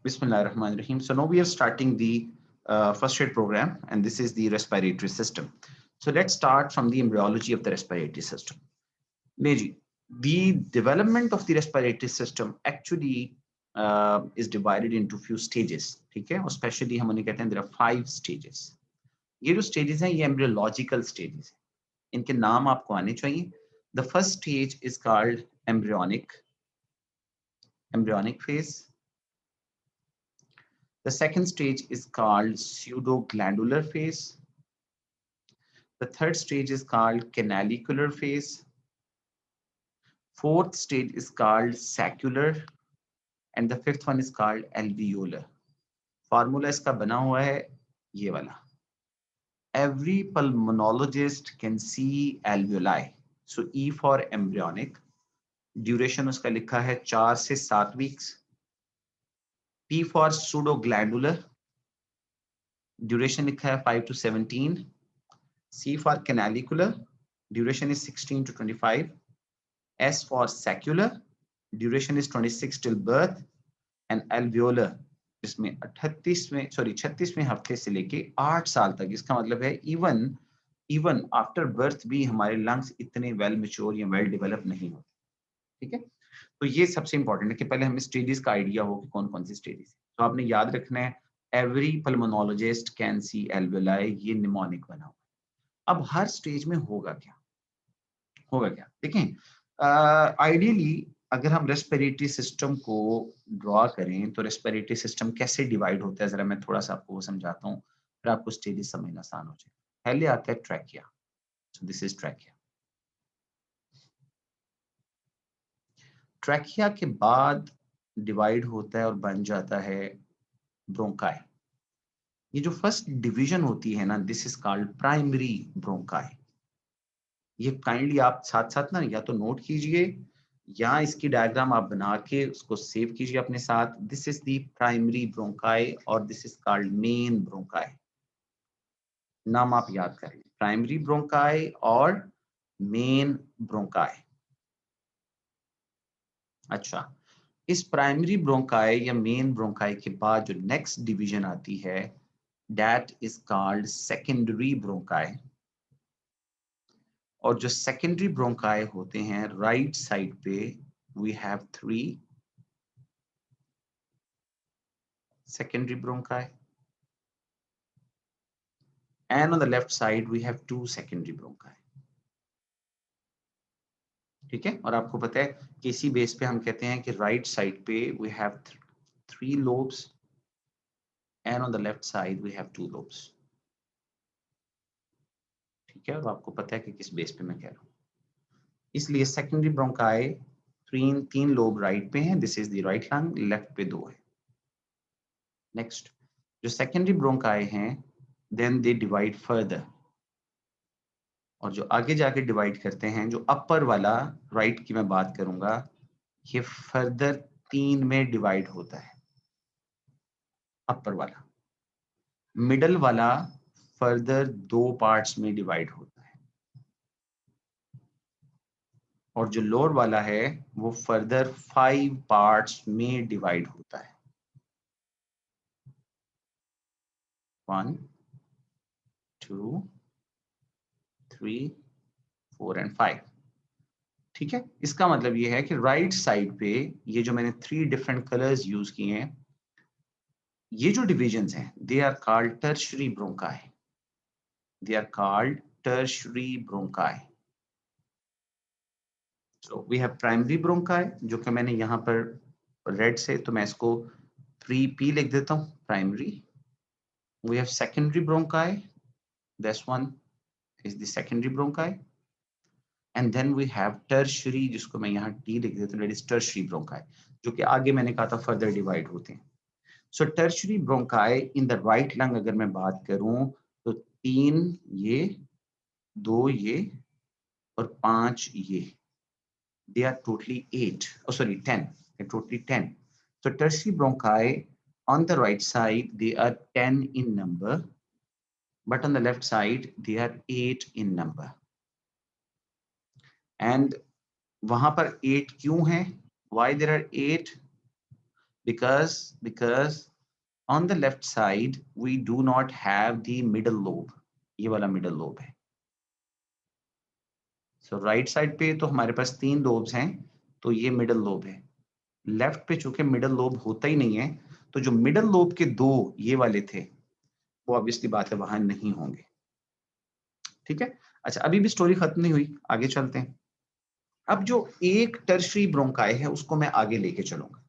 Bismillahirrahmanirrahim. So now we are starting the first aid program, and this is the respiratory system. So let's start from the embryology of the respiratory system. Neji, the development of the respiratory system actually is divided into few stages. ठीक है? Especially हम उन्हें कहते हैं there are 5 stages. ये जो stages हैं ये embryological stages हैं. इनके नाम आपको आने चाहिए. The first stage is called embryonic phase. The second stage is called pseudoglandular phase. The third stage is called canalicular phase. Fourth stage is called saccular. And the fifth one is called alveolar. Formula इसका बना हुआ है ये वाला. Every pulmonologist can see alveoli. So E for embryonic. Duration उसका लिखा है 4 से 7 weeks. P for pseudoglandular. Duration लिखा है 5 to 17. C for canalicular, duration is 16 to 25. S for saccular, duration is 26 till birth. And alveolar, इसमें 36वें हफ्ते से लेके 8 साल तक. इसका मतलब है इवन आफ्टर बर्थ भी हमारे लंग्स इतने वेल मैच्योर या वेल डेवलप नहीं होते. ठीक है, तो ये सबसे इंपॉर्टेंट है कि पहले हमें स्टेजेस का आइडिया हो कि कौन कौन सी स्टेजेस. तो आपने याद रखना है every pulmonologist can see alveoli, ये निमोनिक बना हुआ. अब हर स्टेज में होगा क्या देखें. आइडियली अगर हम रेस्पिरेटरी सिस्टम को ड्रॉ करें तो रेस्पिरेटरी सिस्टम कैसे डिवाइड होता है जरा मैं थोड़ा सा आपको समझाता हूँ, फिर आपको स्टेजेस समझना आसान हो जाए. पहले आता है trachea. So this is trachea. Trachea के बाद डिवाइड होता है और बन जाता है ब्रोंकाई. ये जो फर्स्ट डिवीजन होती है ना, this is called primary bronchi. ये काइंडली आप साथ साथ ना या तो नोट कीजिए या इसकी डायग्राम आप बना के उसको सेव कीजिए अपने साथ. This is the primary bronchi और this is called main bronchi. नाम आप याद करें, प्राइमरी ब्रोंकाई और मेन ब्रोंकाई. अच्छा, इस प्राइमरी ब्रोंकाई या मेन ब्रोंकाई के बाद जो नेक्स्ट डिवीजन आती है that is called secondary bronchi. और जो सेकेंडरी ब्रोंकाई होते हैं राइट साइड पे we have 3 secondary bronchi, and on the left side we have 2 secondary bronchi. ठीक है, और आपको पता है कि इसी बेस पे हम कहते हैं कि राइट साइड पे we have 3 lobes and on the left side we have 2 lobes. ठीक है, और आपको पता है कि किस बेस पे मैं कह रहा हूँ. इसलिए सेकेंडरी ब्रोंकाई 3 लोब राइट पे हैं. This is the right lung, left पे 2 है. नेक्स्ट, जो सेकेंडरी ब्रोंकाई हैं देन दे डिवाइड फर्दर. और जो आगे जाके डिवाइड करते हैं, जो अपर वाला राइट की मैं बात करूंगा, ये फर्दर 3 में डिवाइड होता है. अपर वाला, मिडल वाला फर्दर 2 पार्ट्स में डिवाइड होता है और जो लोअर वाला है वो फर्दर 5 पार्ट्स में डिवाइड होता है. 1 2 3 4 एंड 5. ठीक है, इसका मतलब ये है कि राइट साइड पे ये जो मैंने 3 डिफरेंट कलर्स यूज किए हैं, ये जो डिविजन्स हैं they are called tertiary bronchi. They are called tertiary bronchi. So we have primary bronchi जो कि मैंने यहाँ पर रेड से, तो मैं इसको 3P लिख देता हूँ, primary. We have secondary bronchi, this one is the secondary bronchi. And then we have tertiary जिसको मैं यहाँ T लिख देता हूँ, दैट इज टर्शियरी ब्रोंकाई, जो कि आगे मैंने कहा था फर्दर डिवाइड होते हैं. So tertiary bronchi in the right lung अगर मैं बात करूं तो 3 ये, 2 ये और 5 ये, they are totally 8, oh sorry 10, they're totally 10. So tertiary bronchi on the right side they are 10 in number, but on the left side they are 8 in number. And वहां पर 8 क्यों है? Why there are 8? because on the left side we do not have the middle lobe. ये वाला middle lobe है. So right side पे तो हमारे पास 3 lobes हैं, तो ये middle lobe है. Left पे चूंकि middle lobe होता ही नहीं है, तो जो middle lobe के 2 ये वाले थे, वो obviously बात है वहां नहीं होंगे. ठीक है. अच्छा, अभी भी स्टोरी खत्म नहीं हुई, आगे चलते हैं. अब जो एक टर्शरी ब्रोंकाई है उसको मैं आगे लेके चलूंगा.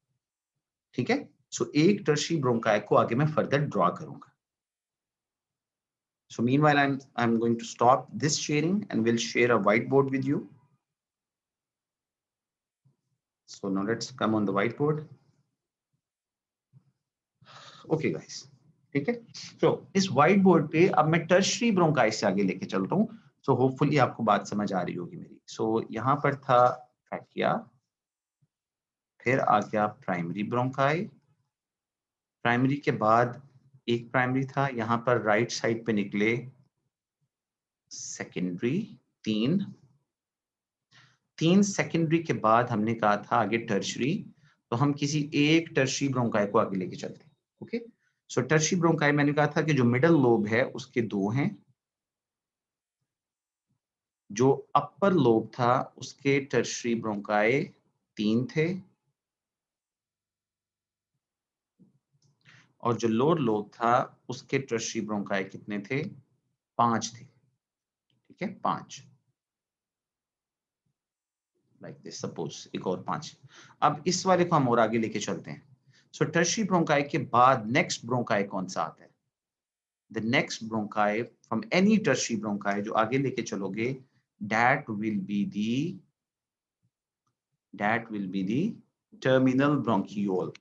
ठीक है. सो एक टर्शरी ब्रोंकाई को आगे मैं फर्दर ड्रॉ करूंगा. So meanwhile, I'm going to stop this sharing and we'll share a whiteboard with you. So now let's come on the whiteboard. Okay, guys. ठीक है. So इस whiteboard पे अब मैं टर्शरी ब्रोंकाई से आगे लेके चलता हूँ. So hopefully आपको बात समझ आ रही होगी मेरी. So यहाँ पर था ट्रैकिया, फिर आ गया प्राइमरी ब्रोंकाई. प्राइमरी के बाद एक प्राइमरी था, यहाँ पर राइट साइड पे निकले सेकेंडरी 3 सेकेंडरी के बाद हमने कहा था आगे टर्शरी, तो हम किसी एक टर्शरी ब्रोंकाई को आगे लेके चलते हैं. ओके. सो टर्शरी ब्रोंकाई मैंने कहा था कि जो मिडल लोब है उसके 2 हैं, जो अपर लोब था उसके टर्शरी ब्रोंकाई 3 थे, और जो लोअर लोब था उसके टर्शरी ब्रोंकाई कितने थे? 5 थे. ठीक है, 5 लाइक दिस. सपोज एक और 5. अब इस वाले को हम और आगे लेके चलते हैं. सो टर्शरी ब्रोंकाई के बाद नेक्स्ट ब्रोंकाई कौन सा आता है? The next bronchi from any tertiary bronchi जो आगे लेके चलोगे, that will be the terminal bronchiole.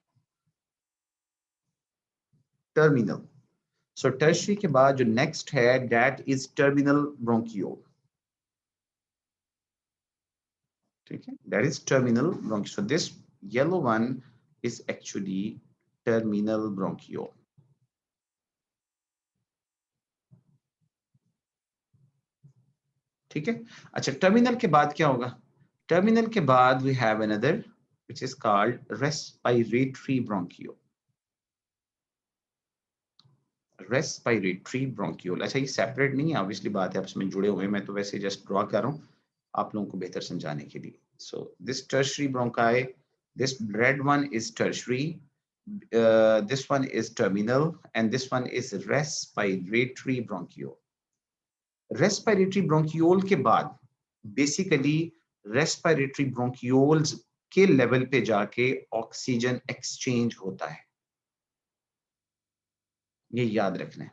Terminal. So tertiary के बाद जो नेक्स्ट है that is terminal bronchiole. ठीक है, that is terminal bronchiole. So this yellow one is actually terminal bronchiole. ठीक है. अच्छा, टर्मिनल के बाद क्या होगा? टर्मिनल के बाद we have another which is called respiratory bronchiole. Respiratory bronchiole. अच्छा, ये सेपरेट नहीं है, ऑब्वियसली बात है आपस में जुड़े हुए. मैं तो वैसे जस्ट ड्रॉ कर रहा हूँ आप लोगों को बेहतर समझाने के लिए. So this tertiary bronchi, this red one is tertiary, this one is terminal, and this one is respiratory bronchiole. Respiratory bronchiole के बाद बेसिकली रेस्पिरेटरी ब्रोंकियोल्स के लेवल पे जाके ऑक्सीजन एक्सचेंज होता है. ये याद रखना है.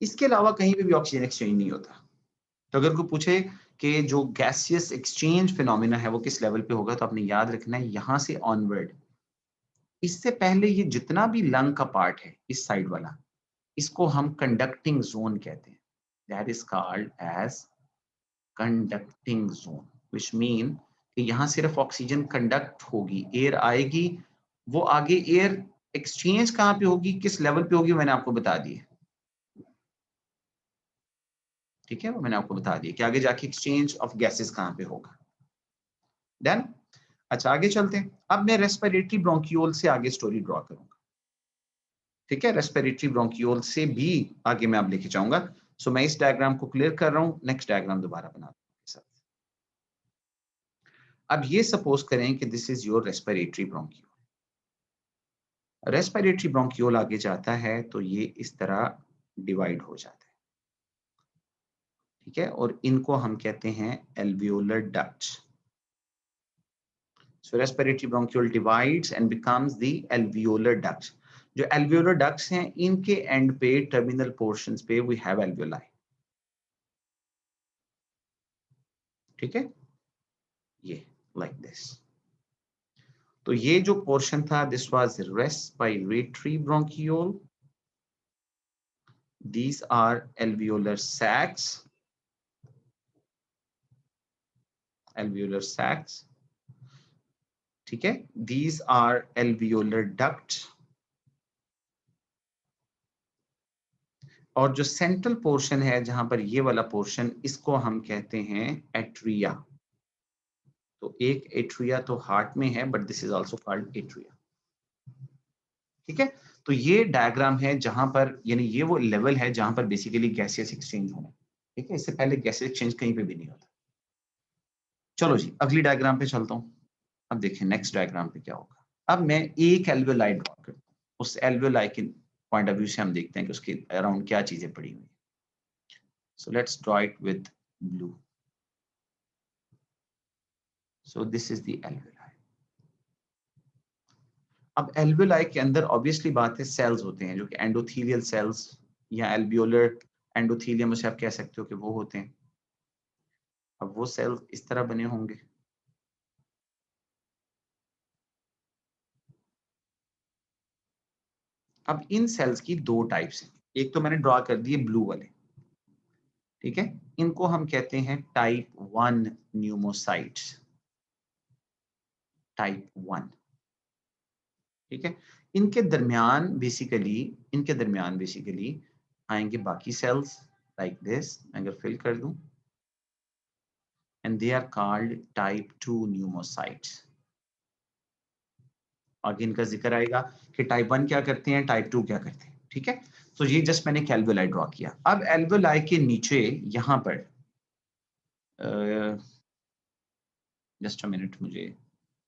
इसके अलावा कहीं पे भी ऑक्सीजन एक्सचेंज नहीं होता. तो अगर कोई पूछे कि जो गैसियस एक्सचेंज फिनोमेना है वो किस लेवल पे होगा, तो आपने याद रखना है यहां से ऑनवर्ड. इससे पहले ये जितना भी लंग का पार्ट है इस साइड वाला, इसको हम कंडक्टिंग जोन कहते हैं. That is called as conducting zone, which mean कि यहाँ सिर्फ ऑक्सीजन कंडक्ट होगी, एयर आएगी, वो आगे एयर एक्सचेंज कहाँ पे होगी, किस लेवल पे होगी, मैंने आपको बता दी है. ठीक है, वो मैंने आपको बता दिया कि आगे जाके एक्सचेंज ऑफ गैसेस कहाँ पे होगा. डन. अच्छा, आगे चलते हैं. अब मैं रेस्पिरेटरी ब्रोंकियोल से आगे स्टोरी ड्रॉ करूंगा. ठीक है, रेस्पिरेटरी ब्रोंकियोल से भी आगे मैं अब लेके जाऊंगा. सो मैं इस डायग्राम को क्लियर कर रहा हूं, नेक्स्ट डायग्राम दोबारा बना दूंगा. अब ये सपोज करें कि this is your respiratory bronchiole. Respiratory bronchiole आगे जाता है तो ये इस तरह डिवाइड हो जाता है. ठीक है, और इनको हम कहते हैं alveolar ducts. So respiratory bronchiole divides and becomes the alveolar ducts. जो alveolar ducts हैं इनके एंड पे टर्मिनल पोर्शंस पे we have alveoli. ठीक है, ये like this. तो ये जो पोर्शन था this was respiratory bronchiole. These are alveolar sacs. Alveolar sacs. ठीक है, these are alveolar ducts. और जो सेंट्रल पोर्शन है जहां पर ये वाला पोर्शन, इसको हम कहते हैं एट्रिया. तो एक एट्रिया तो हार्ट में है, but this is also called atria. ठीक है, तो ये डायग्राम है जहां पर, यानी ये वो लेवल है जहां पर बेसिकली गैसेस एक्सचेंज होना, ठीक है, इससे पहले गैसेस एक्सचेंज कहीं पे भी नहीं होता। चलो जी अगली डायग्राम पे चलता हूँ। अब देखिए नेक्स्ट डायग्राम पे क्या होगा। अब मैं एक एल्वेओलाई ड्रॉ करता हूँ, उस एल्वेओलाई के पॉइंट ऑफ व्यू से हम देखते हैं कि उसके अराउंड क्या चीजें पड़ी हुई। So let's draw it with blue. So this is the alveoli. अब एल्वेओलाई के अंदर ऑब्वियसली बात है सेल्स होते हैं जो कि एंडोथेलियल सेल्स या एल्वियोलर एंडोथेलियम उसे आप कह सकते हो कि वो होते हैं। अब वो सेल्स इस तरह बने होंगे। अब इन सेल्स की दो टाइप्स हैं, एक तो मैंने ड्रॉ कर दिए ब्लू वाले, ठीक है, इनको हम कहते हैं टाइप 1 न्यूमोसाइट्स, टाइप 1, ठीक है। इनके दरमियान बेसिकली आएंगे बाकी सेल्स लाइक दिस, मैं अगर फिल कर दूं, and they are called type 2 pneumocytes. आगे इनका जिक्र आएगा कि टाइप 1 क्या करते हैं, टाइप 2 क्या करते हैं, ठीक है। तो ये जस्ट मैंने एल्वेओलाई ड्रॉ किया। अब एल्वेओलाई के नीचे यहां पर जस्ट अ मिनट, मुझे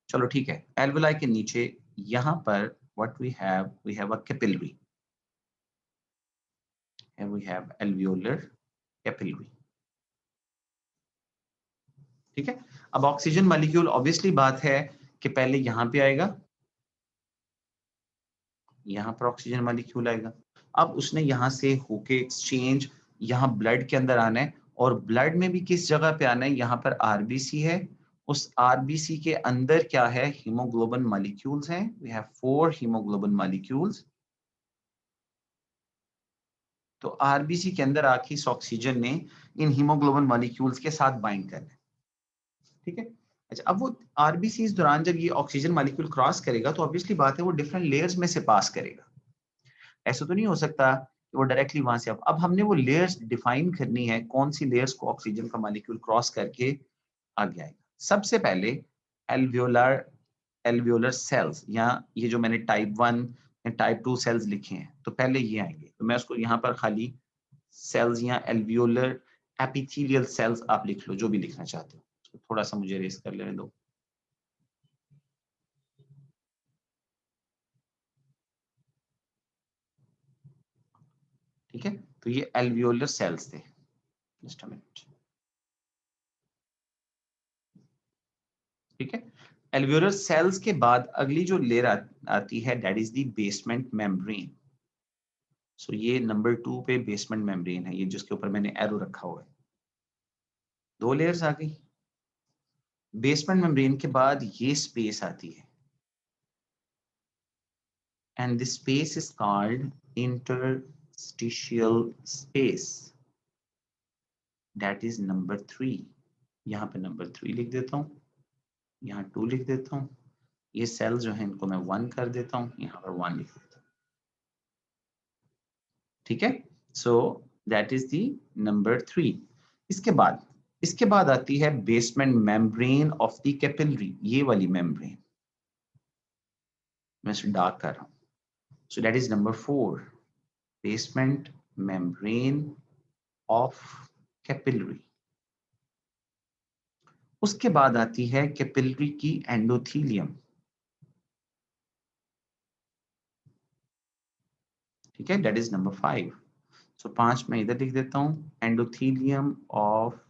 चलो ठीक है, एल्वेओलाई के नीचे यहां पर what we have a capillary, and we have alveolar capillary, ठीक है। अब ऑक्सीजन मॉलिक्यूल ऑब्वियसली बात है कि पहले यहां पे आएगा, यहां पर ऑक्सीजन मॉलिक्यूल आएगा। अब उसने यहां से होके एक्सचेंज यहां ब्लड के अंदर आना है, और ब्लड में भी किस जगह पे आना है, यहां पर आरबीसी है, उस आरबीसी के अंदर क्या है, हीमोग्लोबिन मॉलिक्यूल्स हैं, वी हैव 4 हीमोग्लोबिन मॉलिक्यूल्स। तो आरबीसी के अंदर आके इस ऑक्सीजन ने इन हीमोग्लोबिन मॉलिक्यूल्स के साथ बाइंड करना है, ठीक है। अच्छा, अब वो आरबीसी इस दौरान जब ये ऑक्सीजन मॉलिक्यूल क्रॉस करेगा तो ऑब्वियसली बात है वो डिफरेंट लेयर्स में से पास करेगा। ऐसा तो नहीं हो सकता कि वो डायरेक्टली वहां से, अब हमने वो लेयर्स डिफाइन करनी है, कौन सी लेयर्स को ऑक्सीजन का मॉलिक्यूल क्रॉस करके आगे आएगा। सबसे पहले एल्वियोलर एल्वियोलर सेल्स, या ये जो मैंने टाइप 1 या टाइप 2 सेल्स लिखे हैं, तो पहले ये आएंगे, तो मैं उसको यहाँ पर खाली सेल्स या एल्वियोलर एपिथेलियल सेल्स आप लिख लो, जो भी लिखना चाहते हो। तो थोड़ा सा मुझे रेस कर लेने दो। ठीक है, तो ये एल्वियोलर सेल्स थे। जस्ट अ मिनट, ठीक है। एल्वियोलर सेल्स के बाद अगली जो लेयर आती है that is the basement membrane. So ये नंबर 2 पे बेसमेंट मेम्ब्रेन है, ये जिसके ऊपर मैंने एरो रखा हुआ है। दो लेयर्स आ गई। बेसमेंट मेम्ब्रेन के बाद ये स्पेस आती है, and this space is called interstitial space, that is number 3। यहाँ पे नंबर 3 लिख देता हूँ, यहाँ 2 लिख देता हूँ, ये सेल जो है इनको मैं 1 कर देता हूँ, यहाँ पर 1 लिख देता हूँ, ठीक है। So that is the number 3। इसके बाद आती है basement membrane of the capillary, ये वाली मेम्ब्रेन मैं इसे डार्क कर रहा हूँ। So that is number 4, basement membrane of capillary. उसके बाद आती है कैपिलरी की एंडोथीलियम, ठीक है, दैट इज नंबर 5। सो 5 मैं इधर लिख देता हूं, endothelium of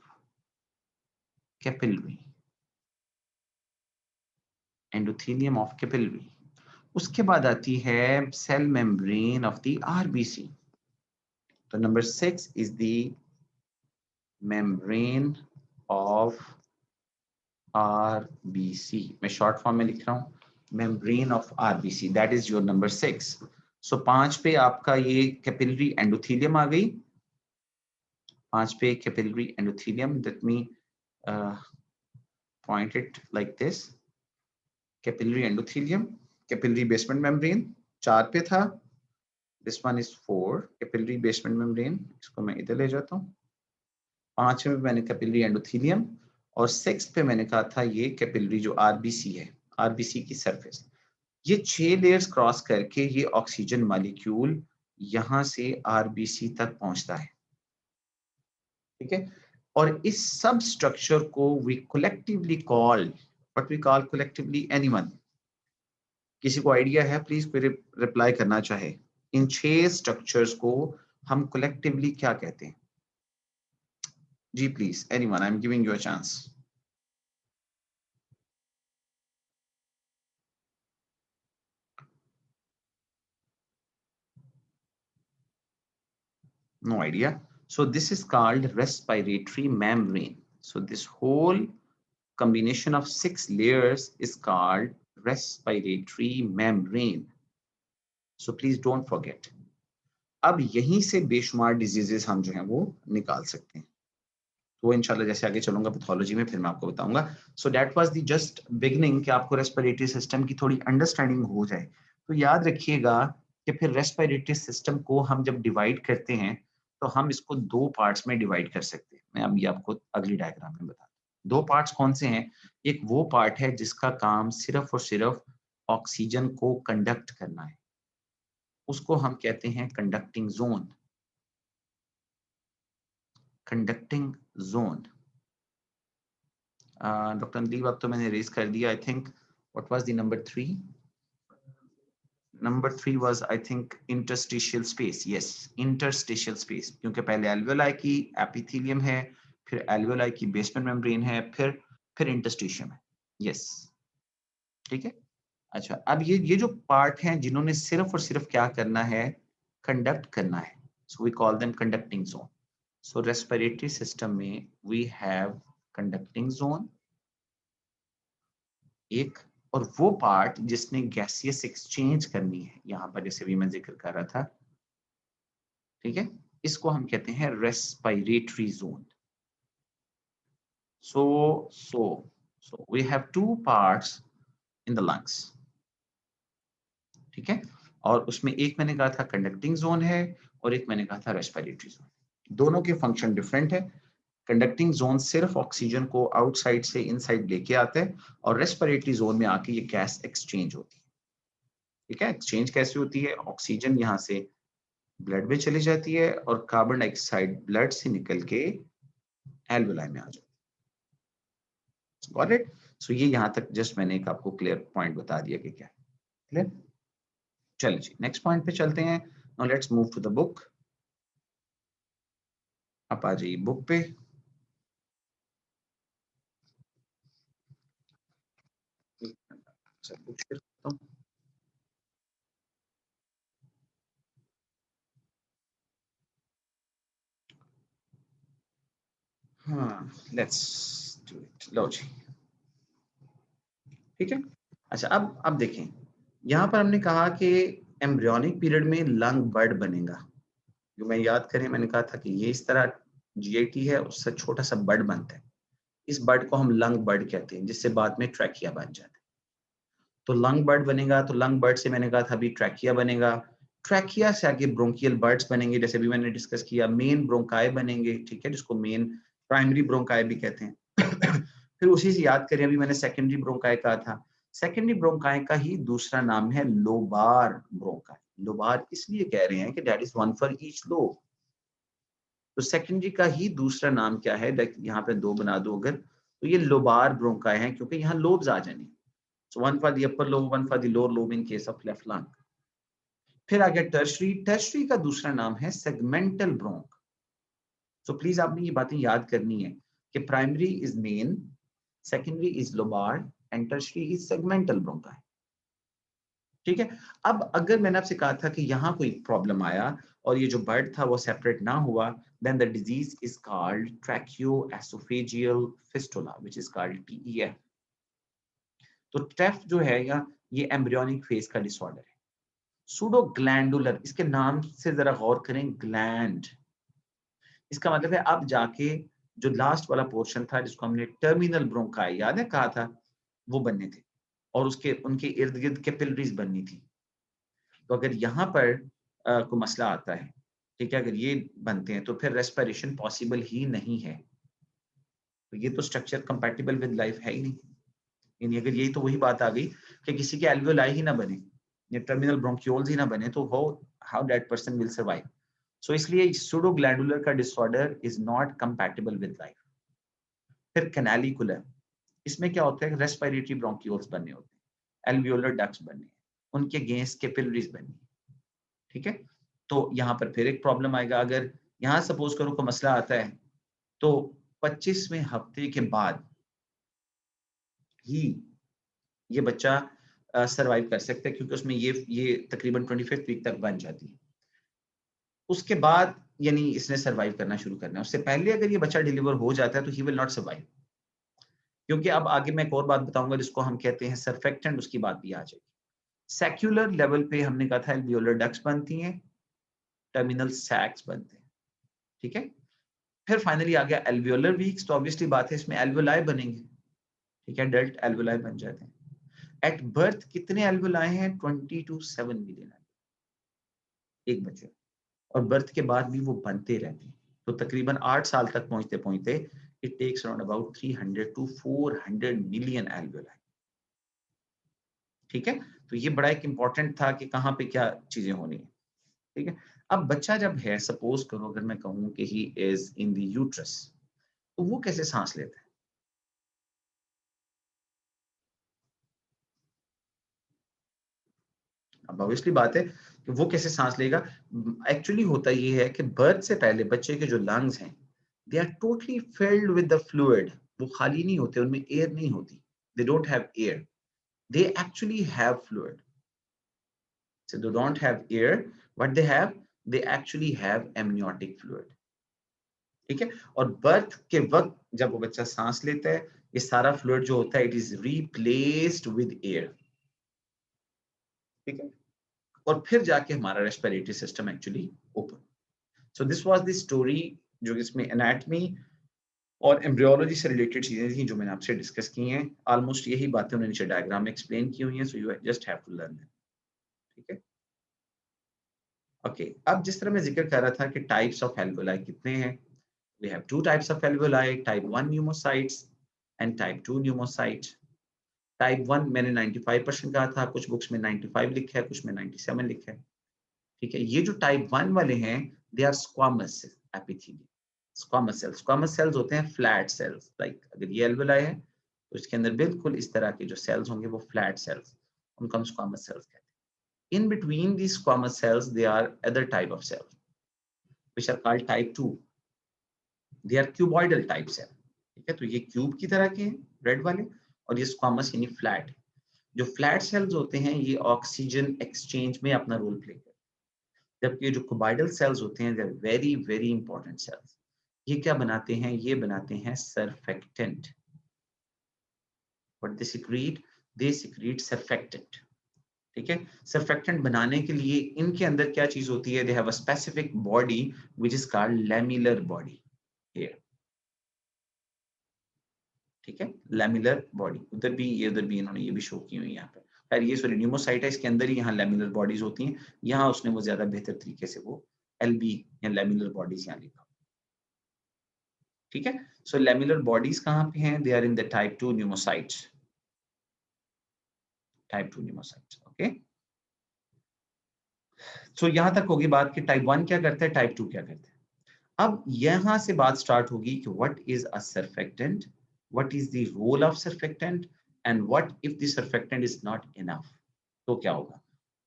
capillary, endothelium of capillary. उसके बाद आती है cell membrane of the RBC. तो number 6 is the membrane of RBC, मैं शॉर्ट फॉर्म में लिख रहा हूं, membrane of RBC, that is your number 6। So 5 पे आपका ये कैपिलरी एंडोथीलियम आ गई, 5 पे capillary endothelium, let me point it like this, capillary endothelium, capillary basement membrane 4 पे था, this one is 4 capillary basement membrane, इसको मैं इधर ले जाता हूँ। 5 में मैंने कैपिलरी एंडोथेलियम, और 6 पे मैंने कहा था ये कैपिलरी जो आरबीसी है, आरबीसी की सरफेस। ये 6 लेयर्स क्रॉस करके ये ऑक्सीजन मॉलिक्यूल यहां से आरबीसी तक पहुंचता है, ठीक है। और इस सब स्ट्रक्चर को we collectively call, what we call collectively, anyone, किसी को आइडिया है प्लीज कोई रिप्लाई करना चाहे, इन 6 स्ट्रक्चर्स को हम कलेक्टिवली क्या कहते हैं? जी please, anyone, I am giving you a chance. No idea. So this is called respiratory membrane. So this whole combination of 6 layers is called respiratory membrane. So please don't forget. अब यहीं से बेशुमार diseases हम जो हैं वो निकाल सकते हैं। तो इंशाल्लाह जैसे आगे चलूंगा पैथोलॉजी में फिर मैं आपको बताऊंगा। So that was the just beginning कि आपको रेस्पिरेटरी सिस्टम की थोड़ी अंडरस्टैंडिंग हो जाए। तो याद रखिएगा कि फिर रेस्पिरेटरी सिस्टम को हम जब डिवाइड करते हैं तो हम इसको 2 पार्ट्स में डिवाइड कर सकते हैं। मैं अभी आपको अगली डायग्राम में बताता हूँ। 2 पार्ट्स कौन से हैं? एक वो पार्ट है जिसका काम सिर्फ और सिर्फ ऑक्सीजन को कंडक्ट करना है, उसको हम कहते हैं conducting zone. Conducting zone. Doctor Andeep, अब तो मैंने रेज कर दिया। I think what was the number 3? Number 3 was I think interstitial space. Yes, interstitial space, क्योंकि पहले एल्वेओलाई की एपिथेलियम है, फिर एल्वेओलाई की बेसमेंट मेम्ब्रेन है, फिर इंटरस्टिशियम है। यस, ठीक है। अच्छा, अब ये जो पार्ट हैं जिन्होंने सिर्फ और सिर्फ क्या करना है, कंडक्ट करना है, so we call them conducting zone. So respiratory system में वी हैव कंडक्टिंग जोन एक, और वो पार्ट जिसने गैसियस एक्सचेंज करनी है, यहां पर जैसे भी मैं जिक्र कर रहा था, ठीक है, इसको हम कहते हैं respiratory zone. So so so we have 2 parts in the lungs, ठीक है। और उसमें एक मैंने कहा था कंडक्टिंग जोन है और एक मैंने कहा था रेस्पिरेटरी जोन। दोनों के फंक्शन डिफरेंट है। कंडक्टिंग जोन सिर्फ ऑक्सीजन को आउटसाइड से इनसाइड लेके आता है, और रेस्पिरेटरी जोन में आके ये गैस एक्सचेंज होती है, ठीक है। एक्सचेंज कैसे होती है? ऑक्सीजन यहाँ से ब्लड में चली जाती है और कार्बन डाइऑक्साइड ब्लड से निकल के एल्वेओलाई में आ जाती है। Got it? सो ये यहाँ तक जस्ट मैंने एक आपको क्लियर पॉइंट बता दिया कि क्या है। क्लियर? चलिए जी, नेक्स्ट पॉइंट पे चलते हैं। Now let's move to the book. आप आ जाइए बुक पे। बुक शेयर करता हूँ। हाँ, लेट्स डू इट। लो जी, ठीक है। अच्छा, अब देखें, यहाँ पर हमने कहा कि एम्ब्रियोनिक पीरियड में लंग बर्ड बनेगा। जो मैं याद करें, मैंने कहा था कि ये इस तरह जीआईटी है, उससे छोटा सा बर्ड बनता है। इस बर्ड को हम लंग बर्ड कहते हैं, जिससे बाद में ट्रैकिया बन जाता है। तो लंग बर्ड बनेगा, तो लंग बर्ड से मैंने कहा था अभी ट्रैकिया बनेगा। ट्रैकिया से आगे ब्रोंकियल बर्ड्स बनेंगे, जैसे भी मैंने डिस्कस किया। मेन ब्रोंकाई बनेंगे, ठीक है, जिसको मेन प्राइमरी ब्रोंकाई भी कहते हैं। फिर उसी से याद करें, अभी मैंने सेकेंडरी ब्रोंकाई कहा था। सेकेंडरी ब्रोंकाई का ही दूसरा नाम है लोबार ब्रोंकाई। लोबार इसलिए कह रहे हैं कि that is one for each lobe. तो सेकेंडरी का ही दूसरा नाम क्या है, यहाँ पे 2 बना दो अगर, तो ये लोबार ब्रोंकाई है, क्योंकि यहाँ लोब्स आ जाएंगे। So one for the upper lobe, one for the lower lobe in case of left lung. फिर आ गया टर्शरी। टर्शरी का दूसरा नाम है सेगमेंटल ब्रोंक। सो प्लीज आपने ये बातें याद करनी है कि primary is main, secondary is lobar and tertiary is segmental bronchi, ठीक है। अब अगर मैंने आपसे कहा था कि यहाँ कोई प्रॉब्लम आया और ये जो बर्ड था वो सेपरेट ना हुआ, then the disease is called tracheoesophageal fistula, which is called TEF। तो टेफ जो है या ये एम्ब्रियोनिक फेज का डिसऑर्डर है। सूडो ग्लैंडुलर, इसके नाम से जरा गौर करें, ग्लैंड, इसका मतलब है अब जाके जो लास्ट वाला पोर्शन था जिसको हमने टर्मिनल ब्रोंकाई याद है कहा था, वो बनने थे, और उसके उनके इर्द गिर्द कैपिलरीज बननी थी। तो अगर यहाँ पर कोई मसला आता है, ठीक है, अगर ये बनते हैं तो फिर रेस्पिरेशन पॉसिबल ही नहीं है। तो ये तो स्ट्रक्चर कंपैटिबल विद लाइफ है ही नहीं। यानी अगर यही तो वही बात आ गई कि किसी के एल्वियोलाई ही ना बने या टर्मिनल ब्रोंक्यूल्स ही ना बने तो how that person will survive. So इसलिए सूडो ग्लैंडुलर का disorder is not compatible with life. फिर कैनालिकुलर, इसमें क्या होता है, रेस्पिरेटरी ब्रोंक्यूल्स बनने होते हैं, एल्वियोलर डक्ट्स बनने हैं, उनके अगेंस्ट कैपिलरीज बननी है, ठीक है। तो यहाँ पर फिर एक प्रॉब्लम आएगा, अगर यहाँ सपोज करो कोई मसला आता है तो 25वें हफ्ते के बाद ही ये बच्चा सर्वाइव कर सकता है, क्योंकि उसमें ये तकरीबन 25th वीक तक बन जाती है। उसके बाद यानी इसने सर्वाइव करना शुरू करना है। उससे पहले अगर ये बच्चा डिलीवर हो जाता है तो ही विल नॉट सर्वाइव, क्योंकि अब आगे मैं एक और बात बताऊंगा जिसको हम कहते हैं सर्फेक्टेंट, उसकी बात भी आ जाएगी। सेक्युलर लेवल पे हमने कहा था एल्वियोलर डक्ट्स बनती हैं, टर्मिनल सैक्स बनते हैं, ठीक है। फिर फाइनली आ गया एल्वियोलर वीक्स, तो ऑब्वियसली बात है इसमें एल्वियोलाई बनेंगे, ठीक है, एडल्ट एल्वियोलाई बन जाते हैं। एट बर्थ कितने एल्वियोलाई हैं? 20 to 7 मिलियन एक बच्चे, और बर्थ के बाद भी वो बनते रहते हैं। तो तकरीबन 8 साल तक पहुंचते पहुंचते it takes around about 300 to 400 million alveoli, ठीक है। तो ये बड़ा एक इंपॉर्टेंट था कि कहाँ पे क्या चीजें होनी है, ठीक है। अब बच्चा जब है, सपोज करो अगर मैं कहूँ कि he is in the uterus, तो वो कैसे सांस लेता है? अब ऑब्वियसली बात है कि वो कैसे सांस लेगा। एक्चुअली होता ये है कि बर्थ से पहले बच्चे के जो लंग्स हैं, they are totally filled with the fluid. वो खाली नहीं होते, उनमें एयर नहीं होती, they don't have air, they actually have fluid. So they don't have air. What they have? They actually have amniotic fluid. ठीक है। और बर्थ के वक्त जब वो बच्चा सांस लेता है, ये सारा फ्लूइड जो होता है it is replaced with air, ठीक है। और फिर जाके हमारा respiratory system actually open. So this was the story जो इसमें एनाटमी और एम्ब्रियोलॉजी से रिलेटेड चीजें थी जो मैंने आपसे डिस्कस की हैं। ऑलमोस्ट यही बातें उन्होंने नीचे डायग्राम में एक्सप्लेन की हुई हैं, so you just have to learn, ठीक है। ओके, अब जिस तरह मैं जिक्र कर रहा था कि टाइप्स ऑफ एल्वियोलाई कितने हैं, we have two types of alveoli, type 1 pneumocytes and type 2 pneumocytes. Type 1 मैंने 95% कहा था, कुछ बुक्स में 95 लिखा है, कुछ में 97 लिखा है, ठीक है। ये जो टाइप 1 वाले हैं, they are squamous epithelium. Squamous cells होते हैं फ्लैट सेल्स, लाइक अगर ये एल्वियोलाई है तो इसके अंदर बिल्कुल इस तरह के जो सेल्स होंगे वो फ्लैट सेल्स, उनको हम स्क्वामस सेल्स कहते हैं। In between these squamous cells, there are other type of cells, which are called type 2. They are cuboidal type cell. ठीक है, तो ये क्यूब की तरह के हैं रेड वाले, और ये स्क्वामस यानी फ्लैट। जो फ्लैट सेल्स होते हैं ये ऑक्सीजन एक्सचेंज में अपना रोल प्ले करते हैं, जबकि ये जो क्यूबाइडल सेल्स होते हैं, they are very very important cells. ये क्या बनाते हैं? ये बनाते हैं surfactant. What they secrete? They secrete surfactant, ठीक है। सर्फेक्टेंट बनाने के लिए इनके अंदर क्या चीज होती है? They have a specific body which is called lamellar body here, ठीक है, लैमिलर बॉडी। उधर भी ये, उधर भी इन्होंने ये भी शो की हुई है यहाँ पर। खैर ये सॉरी न्यूमोसाइट है, इसके अंदर ही यहाँ लैमिलर बॉडीज होती हैं, यहाँ उसने वो ज्यादा बेहतर तरीके से वो एलबी या लैमिलर बॉडीज यहाँ लिखा, ठीक है। सो लैमिलर बॉडीज कहाँ पे हैं? They are in the type 2 pneumocytes, type 2 pneumocytes, okay. So यहाँ तक होगी बात कि टाइप 1 क्या करता है, टाइप 2 क्या करता है। अब यहां से बात स्टार्ट होगी कि what is a surfactant, what is the role of surfactant, and what if the surfactant is not enough. तो क्या होगा?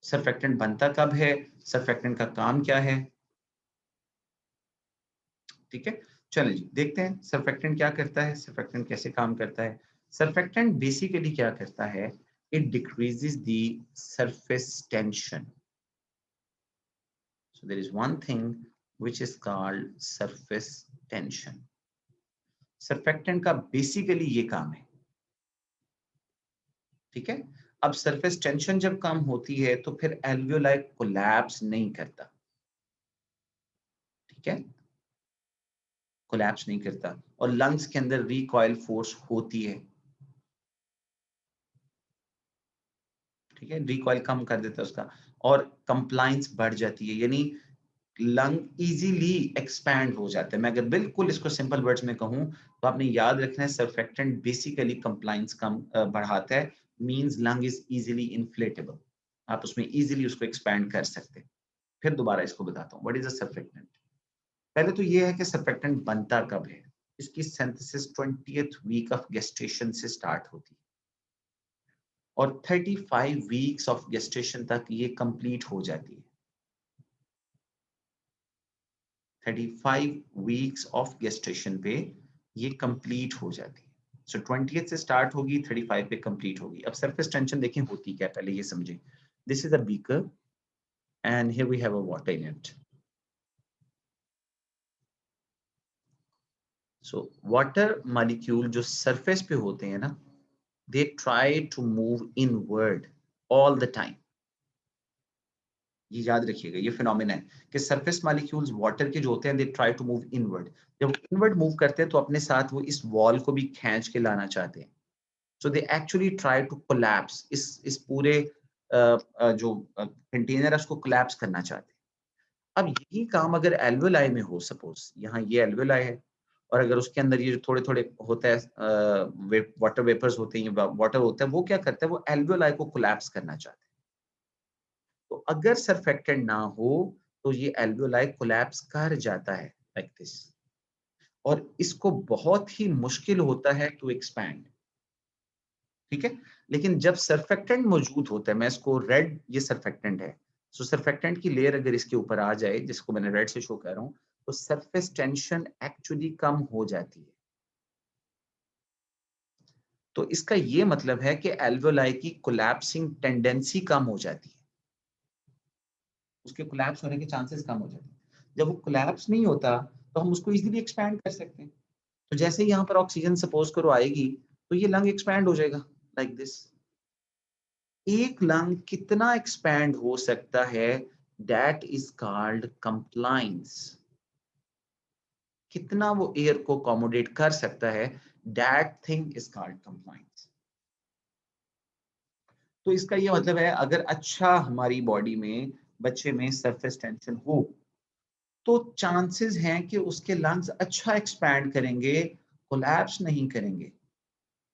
सर्फेक्टेंट बनता कब है? सर्फेक्टेंट का काम क्या है? ठीक है, चलिए जी देखते हैं सर्फेक्टेंट क्या करता है, सर्फेक्टेंट कैसे काम करता है। सर्फेक्टेंट बेसिकली क्या करता है? It decreases the surface tension. So there is one thing which is called surface tension. Surfactant का बेसिकली ये काम है, ठीक है। अब सरफेस टेंशन जब कम होती है तो फिर एल्वियोलाई कोलैप्स नहीं करता, ठीक है, कोलैप्स नहीं करता, और लंग्स के अंदर रिकॉइल फोर्स होती है, ठीक है, रिकॉइल कम कर देता है उसका, और कंप्लायंस बढ़ जाती है। यानी लंग इजीली एक्सपैंड हो जाते हैं। मैं अगर बिल्कुल इसको सिंपल वर्ड्स में कहूं तो आपने याद रखना है सर्फेक्टेंट बेसिकली कंप्लायंस कम बढ़ाता है, means lung is easily inflatable, आप उसमें इजीली उसको एक्सपैंड कर सकते हैं। फिर दोबारा इसको बताता हूँ व्हाट इज अ सर्फेक्टेंट। पहले तो ये है कि सर्फेक्टेंट बनता कब है। इसकी synthesis 20th week of gestation से स्टार्ट होती है और 35 वीक्स ऑफ गेस्टेशन तक ये कंप्लीट हो जाती है। 35 वीक्स ऑफ गेस्टेशन पे ये कंप्लीट हो जाती है। सो 20th से स्टार्ट होगी, 35 पे कंप्लीट होगी। अब सरफेस टेंशन देखें होती क्या, पहले ये समझें। This is a beaker and here we have a water in it. So water molecule जो सरफेस पे होते हैं ना, they try to move inward all the time। ये याद रखिएगा, ये फिनोमेना है कि सरफेस मॉलिक्यूल्स वाटर के जो होते हैं, they try to move inward। जब इनवर्ड मूव करते हैं तो अपने साथ वो इस वॉल को भी खींच के लाना चाहते हैं। So they actually try to collapse, इस पूरे जो कंटेनर है उसको कोलैप्स करना चाहते हैं। अब यही काम अगर एल्वेलाई में हो, सपोज यहाँ ये एल्वेलाई है और अगर उसके अंदर ये थोड़े थोड़े होता है वाटर वेपर्स होते हैं, वाटर होता है, वो क्या करता है, वो एल्वेलाई को कोलैप्स करना चाहता है। तो अगर सरफेक्टेंट ना हो तो ये एल्वेलाई कोलैप्स कर जाता है लाइक दिस, और इसको बहुत ही मुश्किल होता है टू एक्सपैंड। ठीक है, लेकिन जब सरफेक्टेंट मौजूद होता है, मैं इसको रेड, ये सरफेक्टेंट है, सो सरफेक्टेंट की लेयर अगर इसके ऊपर आ जाए, जिसको मैंने रेड से शो कर रहा हूं, तो सरफेस टेंशन एक्चुअली कम हो जाती है। तो इसका ये मतलब है कि एल्वेओलाई की कोलैप्सिंग टेंडेंसी कम हो जाती है, उसके कोलैप्स होने के चांसेस कम हो जाते हैं। जब वो कोलैप्स नहीं होता तो हम उसको इजीली एक्सपैंड कर सकते हैं। तो जैसे ही यहाँ पर ऑक्सीजन सपोज करो आएगी तो ये लंग एक्सपैंड हो जाएगा लाइक दिस। एक लंग कितना एक्सपैंड हो सकता है, दैट इज कॉल्ड कंप्लायंस। कितना वो एयर को अकोमोडेट कर सकता है, that thing is called compliance. तो इसका ये मतलब है अगर अच्छा हमारी बॉडी में बच्चे में सरफेस टेंशन हो तो चांसेस हैं कि उसके लंग्स अच्छा एक्सपैंड करेंगे, कोलैप्स नहीं करेंगे।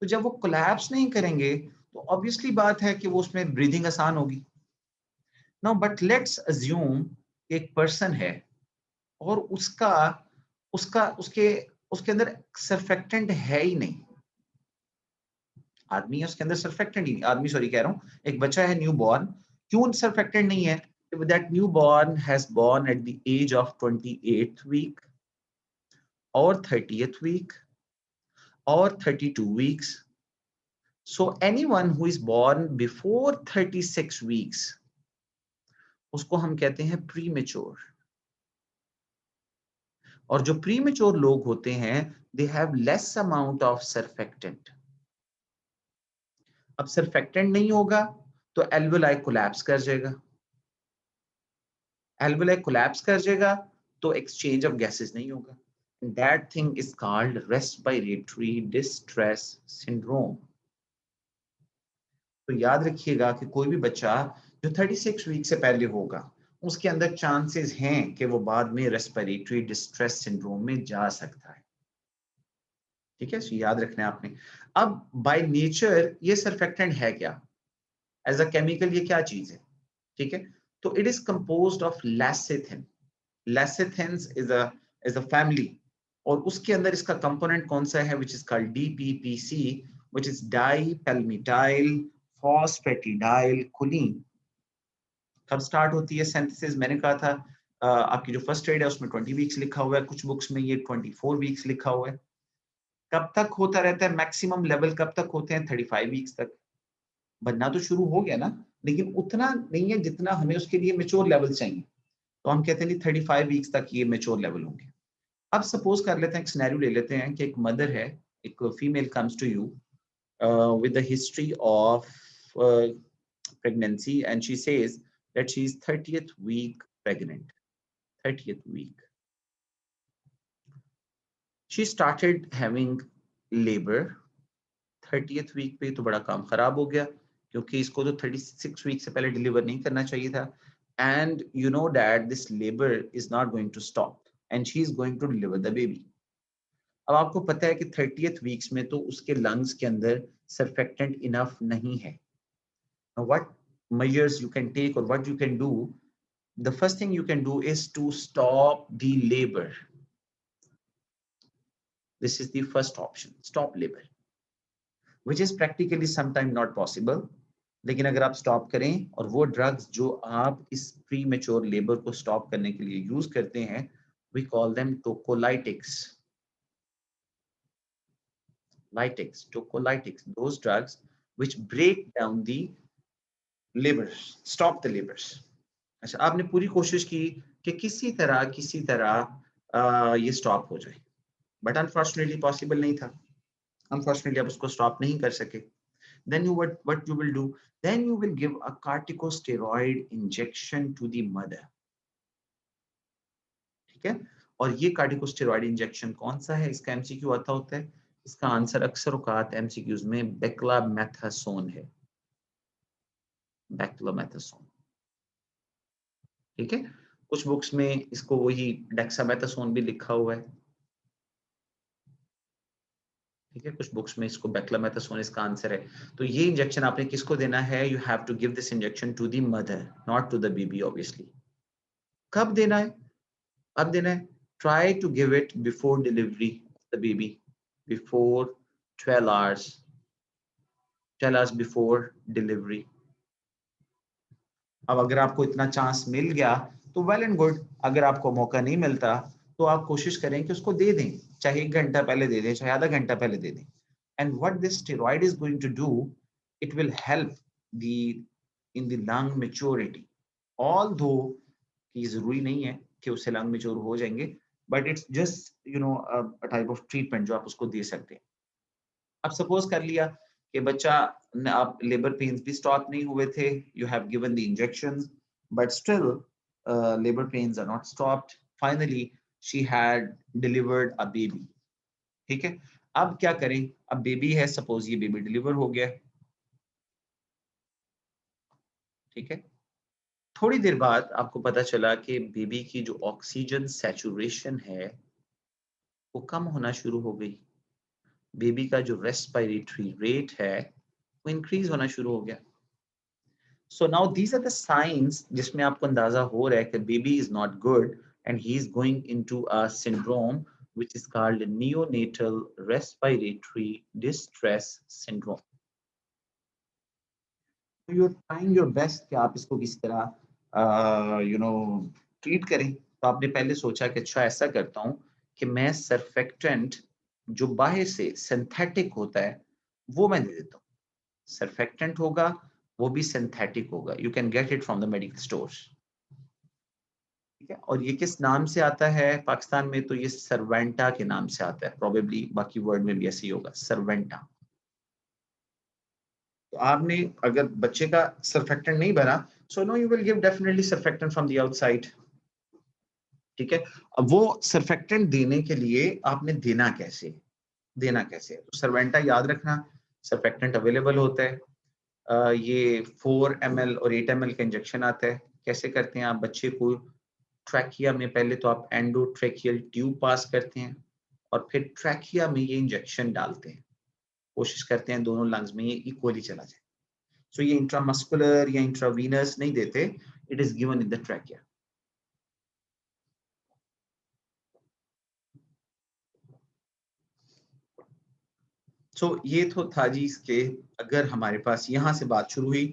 तो जब वो कोलैप्स नहीं करेंगे तो ऑब्वियसली बात है कि वो उसमें ब्रीदिंग आसान होगी। नाउ बट लेट्स अज्यूम एक पर्सन है और उसका उसका उसके उसके अंदर सरफेक्टेंट है ही नहीं। आदमी है उसके अंदर सरफेक्टेंट ही नहीं, आदमी सॉरी कह रहा हूँ, एक बच्चा है न्यू बॉर्न, क्यों सरफेक्टेंट नहीं है? That newborn has born at the age of 28th week और 30th week or 32 weeks. So anyone who is born before 36 weeks, उसको हम कहते हैं प्रीमेच्योर। और जो प्रीमेच्योर लोग होते हैं, they have less amount of surfactant। अब surfactant नहीं होगा तो alveoli collapse कर जाएगा, alveoli collapse कर जाएगा तो exchange of gases नहीं होगा। That thing is called respiratory distress syndrome। तो याद रखिएगा कि कोई भी बच्चा जो 36 वीक से पहले होगा, उसके अंदर चांसेस हैं कि वो बाद में रेस्पिरेटरी डिस्ट्रेस सिंड्रोम में जा सकता है। ठीक है, याद रखना है आपने। अब बाय नेचर ये सरफेक्टेंट है क्या, एज अ केमिकल ये क्या चीज है? ठीक है, तो it is composed of lecithin. Lecithins is a family, और उसके अंदर इसका कंपोनेंट कौन सा है, which is called DPPC, which is dipalmitoyl phosphatidyl choline. कब स्टार्ट होती है सिंथेसिस? मैंने कहा था आपकी जो फर्स्ट एड है उसमें 20 वीक्स लिखा हुआ है, कुछ बुक्स में ये 24 वीक्स लिखा हुआ है। कब तक होता रहता है? मैक्सिमम लेवल कब तक होते हैं? 35 वीक्स तक। बनना तो शुरू हो गया ना, लेकिन उतना नहीं है जितना हमें उसके लिए मेच्योर लेवल चाहिए। तो हम कहते हैं 35 वीक्स तक ये मेच्योर लेवल होंगे। अब सपोज कर लेते हैं, एक सिनेरियो ले लेते हैं कि एक मदर है, एक female comes to you with a history of pregnancy, and she says that she is 30th week pregnant। 30th week she started having labor। 30th week पे तो बड़ा काम खराब हो गया, क्योंकि इसको तो 36 वीक से पहले डिलीवर नहीं करना चाहिए था। and you know that this labor is not going to stop and she is going to deliver the baby. अब आपको पता है कि 30th वीक्स में तो उसके लंग्स के अंदर सर्फेक्टेंट इनफ नहीं है. Now what measures you can take or what you can do, the first thing you can do is to stop the labor. This is the first option, stop labor, which is practically sometimes not possible. लेकिन अगर आप stop करें और वो drugs जो आप इस pre mature labour को स्टॉप करने के लिए यूज करते हैं, we call them tocolytics. Tocolytics, those drugs which break down the labors, stop the labors. अच्छा, आपने पूरी कोशिश की कि किसी तरह ये स्टॉप हो जाए, बट अनफॉर्चुनेटली पॉसिबल नहीं था. अनफॉर्चुनेटली आप उसको स्टॉप नहीं कर सके. Then you what you will do? Then you will give a corticosteroid injection to the mother. ठीक है. और ये कार्टिकोस्टेरॉइड इंजेक्शन कौन सा है, इसका एमसीक्यू आता होता है. इसका आंसर अक्सर औकात एमसीक्यूज में बेक्लामेथासोन है. बेक्लामेथासोन. ठीक है. कुछ बुक्स में इसको वही डेक्सामेथासोन भी लिखा हुआ है. ठीक है. कुछ बुक्स में इसको बेक्लामेथासोन इसका आंसर है. तो ये इंजेक्शन आपने किसको देना है? You have to give this injection to the mother, not to the baby obviously. कब देना है? अब देना है, try to give it before delivery of the baby, before 12 hours, 12 hours before delivery. अब अगर आपको इतना चांस मिल गया तो वेल एंड गुड. अगर आपको मौका नहीं मिलता तो आप कोशिश करें कि उसको दे दें, चाहे 1 घंटा पहले दे दें, चाहे आधा घंटा पहले दे दें. And what this steroid is going to do, it will help in the lung maturity. Although ये जरूरी नहीं है कि उससे लंग मेच्योर हो जाएंगे, but it's just a type of treatment जो आप उसको दे सकते हैं. अब सपोज कर लिया कि बच्चा, आप लेबर पेन्स भी स्टॉप नहीं हुए थे, you have given the injections but still labour pains are not stopped. Finally she had delivered a baby. ठीक है. अब क्या करें? अब बेबी है, सपोज ये बेबी डिलीवर हो गया. ठीक है. थोड़ी देर बाद आपको पता चला कि बेबी की जो ऑक्सीजन सैचुरेशन है वो कम होना शुरू हो गई. बेबी का जो रेस्पिरेटरी रेट है वो इंक्रीज होना शुरू हो गया. So now these are the signs जिसमें आपको अंदाजा हो रहा है कि baby is not good and he is going into a syndrome which is called neonatal respiratory distress syndrome. You are trying your best कि आप इसको किस तरह ट्रीट करें. तो आपने पहले सोचा कि अच्छा ऐसा करता हूं कि मैं सर्फेक्टेंट जो बाहर से सिंथेटिक होता है वो मैं दे देता हूँ. सर्फेक्टेंट होगा, वो भी सिंथेटिक होगा. You can get it from the medical stores. ठीक है. और ये किस नाम से आता है पाकिस्तान में? तो ये सर्वेंटा के नाम से आता है. प्रोबेबली बाकी वर्ड में भी ऐसे ही होगा, सर्वेंटा. तो आपने अगर बच्चे का सर्फेक्टेंट नहीं भरा, so no, you will give definitely surfactant from the outside. ठीक है. अब वो सर्फेक्टेंट देने के लिए आपने देना कैसे? तो सर्वेंटा याद रखना, सर्फेक्टेंट अवेलेबल होता है. ये 4 ml और 8 ml का इंजेक्शन आता है. कैसे करते हैं? आप बच्चे को ट्रैकिया में पहले तो आप एंडोट्रेकियल ट्यूब पास करते हैं और फिर ट्रैकिया में ये इंजेक्शन डालते हैं. कोशिश करते हैं दोनों लंग्स में ये इक्वली चला जाए. सो ये इंट्रामस्कुलर या इंट्रावीनस नहीं देते, it is given in the trachea. So ये तो था जी इसके. अगर हमारे पास यहाँ से बात शुरू हुई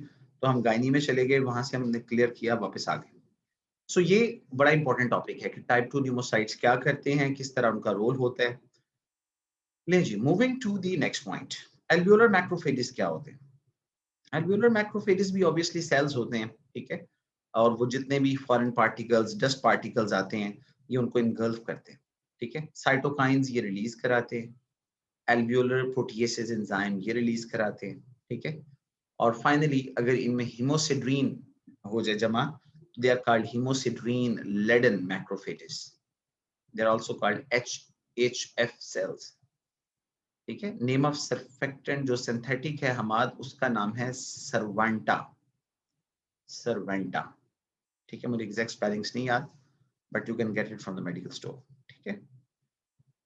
तो हम गायनी में चले गए, वहां से हमने क्लियर किया, वापस आ गए. सो ये बड़ा इंपॉर्टेंट टॉपिक है कि टाइप 2 न्यूमोसाइट्स क्या करते हैं, किस तरह उनका रोल होता है. ले जी, moving to the next point, alveolar macrophages क्या होते हैं? एल्वियोलर मैक्रोफेजेस भी ऑब्वियसली सेल्स होते हैं. ठीक है. और वो जितने भी फॉरेन पार्टिकल्स, डस्ट पार्टिकल्स आते हैं, ये उनको इनगल्फ करते हैं. ठीक है. साइटोकाइंस ये रिलीज कराते हैं. एल्वियोलर प्रोटिएसेस एंजाइम ये रिलीज कराते हैं. ठीक है. और फाइनली अगर इनमें हिमोसिड्रीन हो जाए जमा, they are called hemosiderin laden macrophages. They are also called HF cells. ठीक है. नेम ऑफ सर्फेक्टेंट जो सिंथेटिक है हमाद, उसका नाम है सर्वेंटा. सर्वेंटा. ठीक है, मुझे एग्जैक्ट स्पेलिंग्स नहीं याद, but you can get it from the medical store. ठीक है,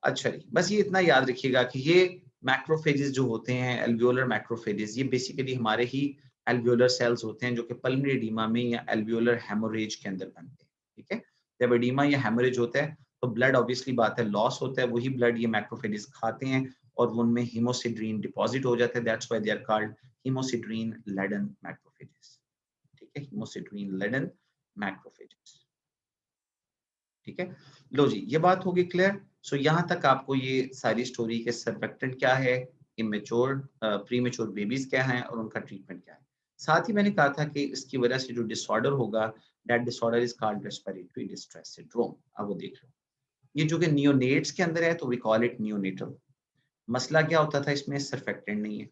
अच्छा जी, बस ये इतना याद रखिएगा कि ये मैक्रोफेजेस जो होते हैं, एल्वियोलर मैक्रोफेजेस, ये बेसिकली हमारे ही एल्वियोलर सेल्स होते हैं जो कि पल्मोनरी एडीमा में या एल्वियोलर हेमोरेज के अंदर बनते हैं। ठीक है, जब एडीमा या हेमोरेज होता है तो ब्लड ऑब्वियसली बात है लॉस होता है, वही ब्लड ये मैक्रोफेजेस खाते हैं और उनमें हीमोसिड्रीन डिपॉजिट हो जाते हैं, that's why they are called haemosiderin laden macrophages. ठीक है, हीमोसिड्रीन लेडन मैक्रोफेजेस। ठीक है, लो जी, ये बात होगी क्लियर। सो यहाँ तक आपको ये सारी स्टोरी के सरफेक्टेंट क्या है, इमेच्योर प्रीमेच्योर बेबीज क्या हैं और उनका ट्रीटमेंट क्या है। साथ ही मैंने कहा था कि इसकी वजह से जो डिसऑर्डर होगा, that disorder is called respiratory distress syndrome. अब वो देख लो, ये जो कि नियोनेट्स के अंदर है तो वी कॉल इट नियोनेटल। मसला क्या होता था इसमें, सरफेक्टेंट नहीं है।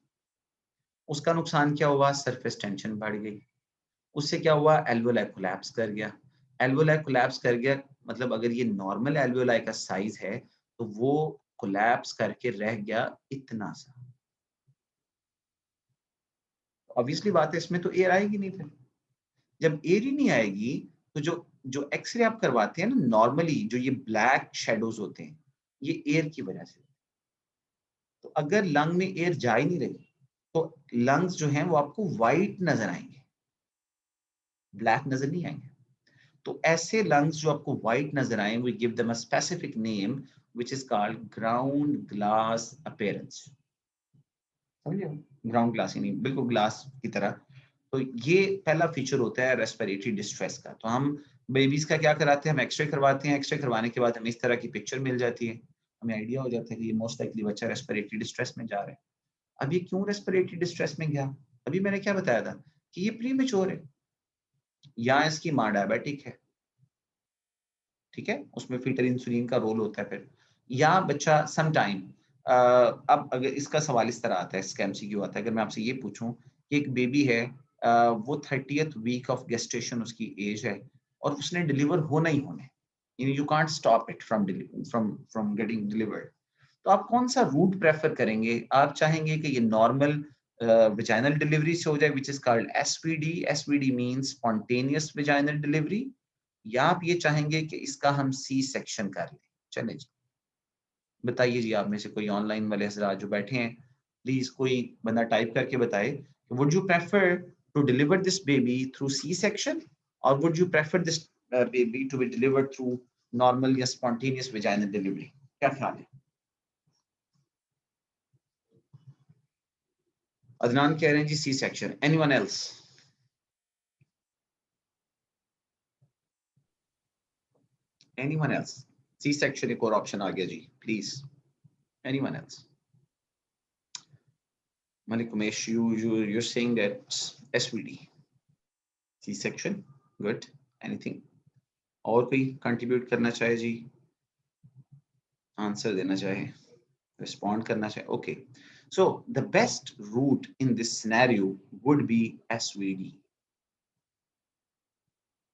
उसका नुकसान क्या हुआ, सरफेस टेंशन बढ़ गई। उससे क्या हुआ, एल्वेओलाई कोलैप्स कर गया। एल्वेओलाई कोलैप्स कर गया मतलब अगर ये नॉर्मल एल्वेओलाई का साइज है तो वो कोलैप्स करके रह गया इतना सा। ऑब्वियसली बात है इसमें तो एयर आएगी नहीं। फिर जब एयर ही नहीं आएगी तो जो जो एक्सरे आप करवाते हैं ना नॉर्मली, जो ये ब्लैक शेडोज होते हैं, ये एयर की वजह से। तो अगर लंग में एयर जा ही नहीं रही तो लंग्स जो हैं वो आपको व्हाइट नजर आएंगे, ब्लैक नजर नहीं आएंगे। तो ऐसे लंग्स जो आपको व्हाइट नजर आए, we give them a specific name which is called ground glass appearance. समझे, ग्राउंड ग्लास यानी बिल्कुल ग्लास की तरह। तो ये पहला फीचर होता है रेस्पिरेटरी डिस्ट्रेस का। तो हम बेबीज का क्या कराते हैं, हम एक्सरे करवाते हैं। एक्सरे करवाने के बाद हमें इस तरह की पिक्चर मिल जाती है, हमें आइडिया हो जाता है कि ये मोस्ट लाइकली बच्चा रेस्पिरेटरी डिस्ट्रेस में जा रहा है। अब ये क्यों रेस्पिरेटरी डिस्ट्रेस में गया, अभी मैंने क्या बताया था कि ये प्रीमेच्योर है या इसकी माँ डायबिटिक है। ठीक है, उसमें फिल्टर इंसुलिन का रोल होता है। फिर या बच्चा सम टाइम अब अगर इसका सवाल इस तरह आता है, इसका एमसीक्यू आता है, अगर मैं आपसे ये पूछूं कि एक बेबी है, वो 30th वीक ऑफ गेस्टेशन उसकी एज है और उसने डिलीवर होना ही होना है, you can't stop it from from getting delivered, तो आप कौन सा रूट प्रेफर करेंगे? आप चाहेंगे कि ये नॉर्मल विजाइनल डिलीवरी से हो जाए विच is called SVD, SVD means spontaneous vaginal delivery, या आप ये चाहेंगे कि इसका हम सी सेक्शन कर लें? चले जी, बताइए जी, आप में से कोई ऑनलाइन वाले हजरात जो बैठे हैं, प्लीज कोई बंदा टाइप करके बताए, would you prefer to deliver this baby through C section और would you prefer this baby to be delivered through normal या स्पॉन्टेनियस विजाइनल डिलीवरी? क्या ख्याल है? अदनान कह रहे हैं जी C section. Anyone else? Anyone else? C section एक और ऑप्शन आ गया जी, please. Anyone else? Malik Umesh, you're saying that SVD, C section, good. Anything? और कोई कंट्रीब्यूट करना चाहे जी, आंसर देना चाहे, रिस्पॉन्ड करना चाहे? Okay, so the best route in this scenario would be SVD।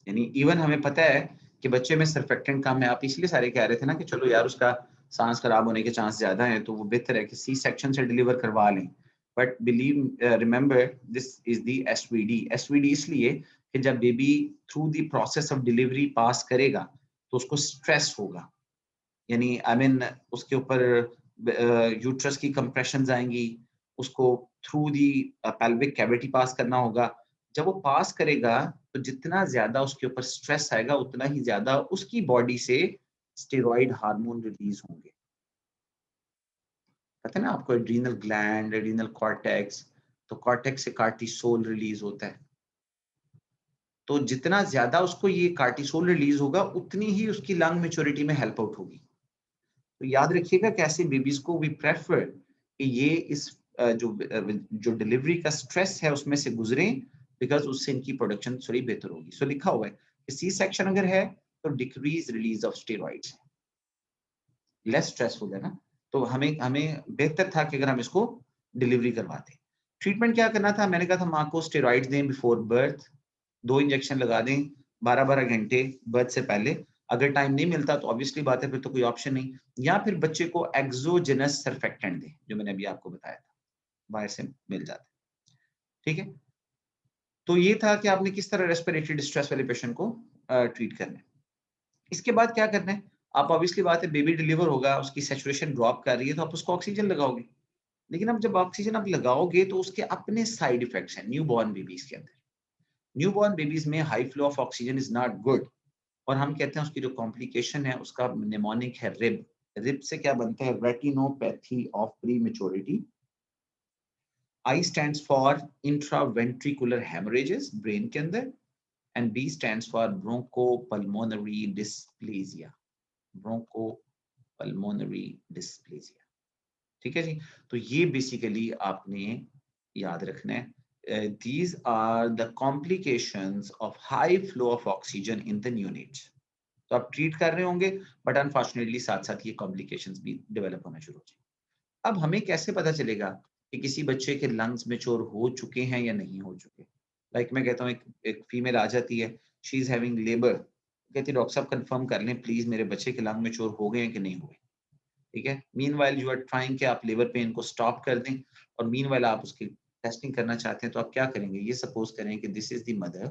यानी इवन हमें पता है कि बच्चे में सरफेक्टेंट कम है, आप इसलिए सारे कह रहे थे ना कि चलो यार उसका सांस खराब होने के चांस ज्यादा है तो वो बेहतर है कि सी सेक्शन से डिलीवर करवा लें। But believe remember this is the SVD. SVD इसलिए कि जब baby through the process of delivery pass करेगा तो उसको स्ट्रेस होगा, यानी आई मीन उसके ऊपर यूट्रस की कंप्रेशंस आएंगी, उसको थ्रू दी पेल्विक कैविटी पास करना होगा। जब वो पास करेगा तो जितना ज्यादा उसके ऊपर स्ट्रेस आएगा उतना ही ज्यादा उसकी बॉडी से स्टेरॉइड हार्मोन रिलीज होंगे। पता है ना आपको, एड्रीनल ग्लैंड, एड्रीनल कॉर्टेक्स, तो कॉर्टेक्स से कार्टिसोल रिलीज होता है। तो जितना ज्यादा उसको ये कार्टिसोल रिलीज होगा उतनी ही उसकी लंग मेच्योरिटी में हेल्प आउट होगी। तो याद रखिएगा कैसे बेबीज को वी प्रेफर कि ये इस जो डिलीवरी का स्ट्रेस है उसमें से गुजरें, बिकॉज उससे इनकी प्रोडक्शन थोड़ी बेहतर होगी। सो लिखा हुआ है कि सी सेक्शन अगर है तो decrease release of steroids, less stress हो गया ना, तो हमें हमें बेहतर था कि अगर हम इसको डिलीवरी करवाते। ट्रीटमेंट क्या करना था, मैंने कहा था माँ को स्टेरॉइड्स दें बिफोर बर्थ, 2 इंजेक्शन लगा दें 12-12 घंटे बर्थ से पहले। अगर टाइम नहीं मिलता तो ऑब्वियसली बात है फिर तो कोई ऑप्शन नहीं, या फिर बच्चे को एक्सोजेनस सर्फेक्टेंट दें जो मैंने अभी आपको बताया था, बाहर से मिल जाता है। ठीक है, तो ये था कि आपने किस तरह रेस्पिरेटरी डिस्ट्रेस वाले पेशेंट को ट्रीट करना है। इसके बाद क्या करना है, आप ऑब्वियसली बात है बेबी डिलीवर होगा, उसकी सैचुरेशन ड्रॉप कर रही है तो आप उसको ऑक्सीजन लगाओगे। लेकिन अब जब ऑक्सीजन आप लगाओगे तो उसके अपने साइड इफेक्ट्स हैं न्यूबॉर्न बेबीज के अंदर। न्यूबॉर्न बेबीज में high flow of oxygen is not good, और हम कहते हैं उसकी जो कॉम्प्लिकेशन है उसका निमोनिक है रिब। रिब से क्या बनता है, retinopathy of prematurity. I stands for intraventricular haemorrhages brain के अंदर, and B stands for bronchopulmonary dysplasia. Bronchopulmonary dysplasia, ठीक है जी। तो ये बेसिकली आपने याद रखना है। These are the complications of high flow of oxygen in the neonates. तो आप ट्रीट कर रहे होंगे, बट अनफॉर्चुनेटली साथ साथ ये कॉम्प्लिकेशंस भी डेवलप होना शुरू हो जाए। अब हमें कैसे पता चलेगा कि किसी बच्चे के लंग्स मैच्योर हो चुके हैं या नहीं हो चुके? लाइक मैं कहता हूँ एक फीमेल आ जाती है, शी इज हैविंग लेबर, कहती है डॉक्टर साहब कंफर्म कर लें प्लीज मेरे बच्चे के लंग मैच्योर हो गए हैं कि नहीं हुए। ठीक है, मीनवाइल यू आर ट्राइंग कि आप लेबर पेन को स्टॉप कर दें, और मीनवाइल आप उसकी टेस्टिंग करना चाहते हैं, तो आप क्या करेंगे, ये सपोज करें कि दिस इज द मदर,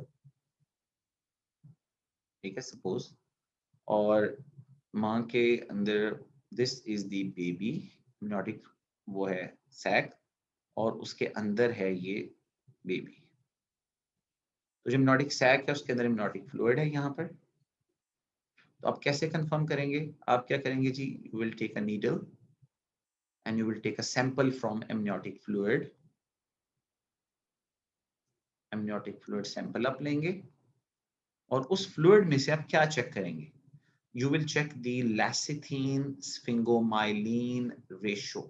ठीक है सपोज, और माँ के अंदर this is the baby, amniotic वो है सैक, और उसके अंदर है ये बेबी। तो जो एमनियोटिक सैक है उसके अंदर एमनियोटिक फ्लूइड है यहाँ पर। तो आप कैसे कंफर्म करेंगे, आप क्या करेंगे जी, you will take a needle and you will take a sample from amniotic fluid sample आप लेंगे, और उस फ्लूइड में से आप क्या चेक करेंगे, you will check the lecithin sphingomyelin ratio,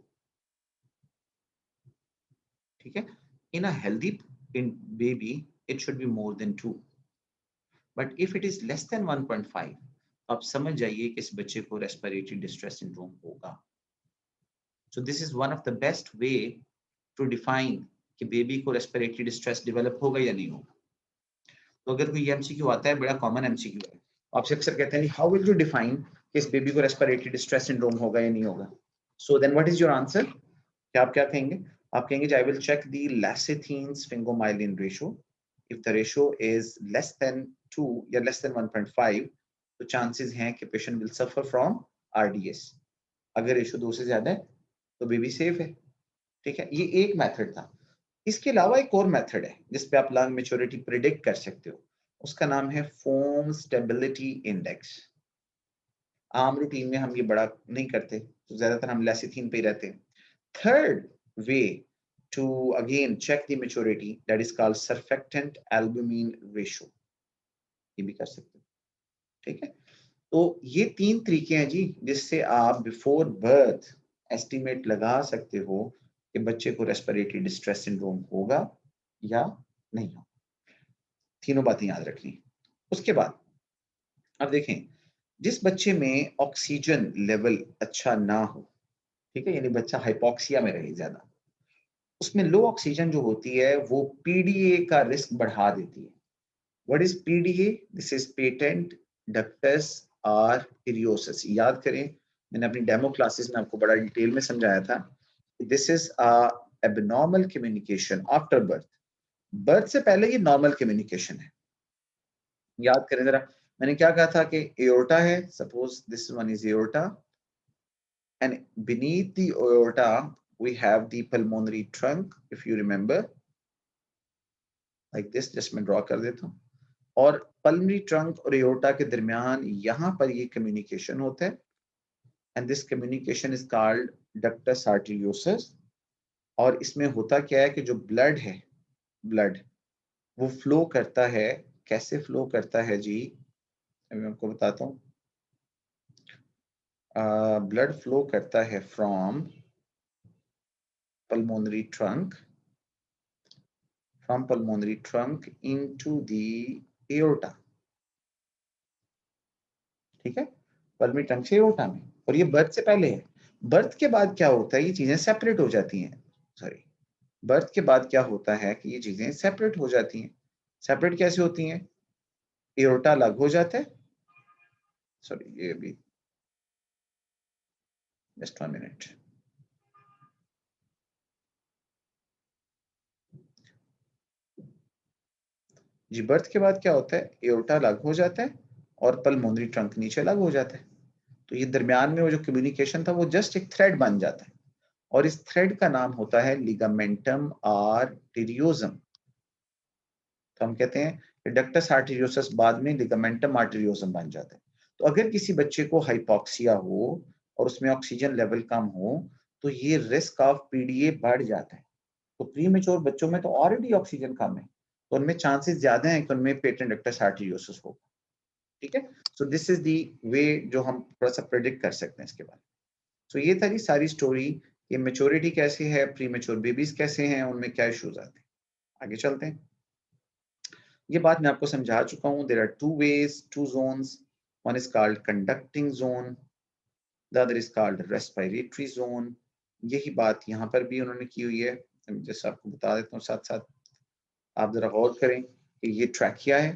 ठीक है। in a healthy in baby it should be more than 2, but if it is less than 1.5 आप समझ जाइए कि इस बच्चे को रेस्पिरेटरी डिस्ट्रेस सिंड्रोम होगा। so this is one of the best way to define कि बेबी को रेस्पिरेटरी डिस्ट्रेस डेवलप होगा या नहीं होगा। तो अगर कोई एमसीक्यू आता है, बड़ा कॉमन एमसीक्यू है, आपसे अक्सर कहते हैं हाउ विल यू डिफाइन कि इस बेबी को रेस्पिरेटरी डिस्ट्रेस सिंड्रोम होगा या नहीं होगा। So then what is your answer, क्या आप क्या कहेंगे, आप कहेंगे I will check the lecithin sphingomyelin ratio, if the ratio is less than 2 या लेस देन 1.5 तो चांसेस हैं कि patient will suffer from RDS. अगर रेशियो 2 से ज्यादा है तो बेबी सेफ है, ठीक है। ये एक मेथड था। इसके अलावा एक और मेथड है जिसपे आप लंग मैच्योरिटी प्रिडिक्ट कर सकते हो, उसका नाम है फोम स्टेबिलिटी इंडेक्स। आम रूटीन में हम ये बड़ा नहीं करते, तो ज्यादातर हम लेसिथिन पे ही रहते हैं। Third way to again check the maturity that is called surfactant albumin ratio, ये भी कर सकते हो, ठीक है। तो ये 3 तरीके हैं जी जिससे आप बिफोर बर्थ एस्टिमेट लगा सकते हो कि बच्चे को रेस्पिरेटरी डिस्ट्रेस सिंड्रोम होगा या नहीं होगा। तीनों बातें याद रखनी। उसके बाद अब देखें, जिस बच्चे में ऑक्सीजन लेवल अच्छा ना हो, ठीक है, यानी बच्चा हाइपोक्सिया में रहे ज्यादा, उसमें लो ऑक्सीजन जो होती है वो पीडीए का रिस्क बढ़ा देती है। What is PDA, this is patent ductus arteriosus. याद करें, मैंने अपनी डेमो क्लासेस में आपको बड़ा डिटेल में समझाया था, this is abnormal communication after birth. Birth से पहले ये नॉर्मल कम्युनिकेशन है। याद करें जरा, मैंने क्या कहा था कि एओर्टा है, suppose this one is aorta, and beneath the aorta we have the pulmonary trunk, if you remember like this, just मैं ड्रॉ कर देता हूँ, और पल्मोनरी ट्रंक और एओर्टा के दरमियान यहाँ पर ये कम्युनिकेशन होता है, and this communication is called ductus arteriosus. और इसमें होता क्या है कि जो ब्लड है, ब्लड वो फ्लो करता है, कैसे फ्लो करता है जी, मैं आपको बताता हूँ। ब्लड फ्लो करता है from pulmonary trunk into the aorta, ठीक है, पल्मोनरी ट्रंक से एओर्टा में, और ये बर्थ से पहले है। बर्थ के बाद क्या होता है, ये चीजें सेपरेट हो जाती हैं, सॉरी, बर्थ के बाद क्या होता है कि ये चीजें सेपरेट हो जाती हैं। सेपरेट कैसे होती हैं, एओर्टा अलग हो जाता है, सॉरी ये भी जस्ट 1 मिनट, जी बर्थ के बाद क्या होता है, एओर्टा अलग हो जाता है और पल्मोनरी ट्रंक नीचे अलग हो जाता है। तो ये दरमियान में वो जो कम्युनिकेशन था वो जस्ट एक थ्रेड बन जाता है और इस थ्रेड का नाम होता है लिगामेंटम आर्टेरियोसम। तो हम कहते हैं रिडक्टस आर्टेरियोसस बाद में लिगामेंटम आर्टेरियोसम बन जाता है। तो अगर किसी बच्चे को हाइपोक्सिया हो और उसमें ऑक्सीजन लेवल कम हो तो ये रिस्क ऑफ पीडीए बढ़ जाता है। तो प्री मेच्योर बच्चों में तो ऑलरेडी ऑक्सीजन कम है, तो उनमें चांसेस ज्यादा हैं कि उनमें पेटेंट डक्टस आर्टेरियोसस हो। ठीक है, सो दिस इज दी वे जो हम थोड़ा सा प्रेडिक्ट कर सकते हैं इसके बारे में। सो ये था जी सारी स्टोरी, ये मेच्योरिटी कैसी है, प्री मेच्योर बेबीज कैसे हैं, उनमें क्या इश्यूज आते हैं। आगे चलते हैं। ये बात मैं आपको समझा चुका हूँ। There are two ways, two zones, one is called conducting zone, the other is called respiratory zone. यही बात यहाँ पर भी उन्होंने की हुई है, जैसे आपको बता देता हूँ साथ साथ। आप जरा गौर करें कि ये ट्रैकिया है,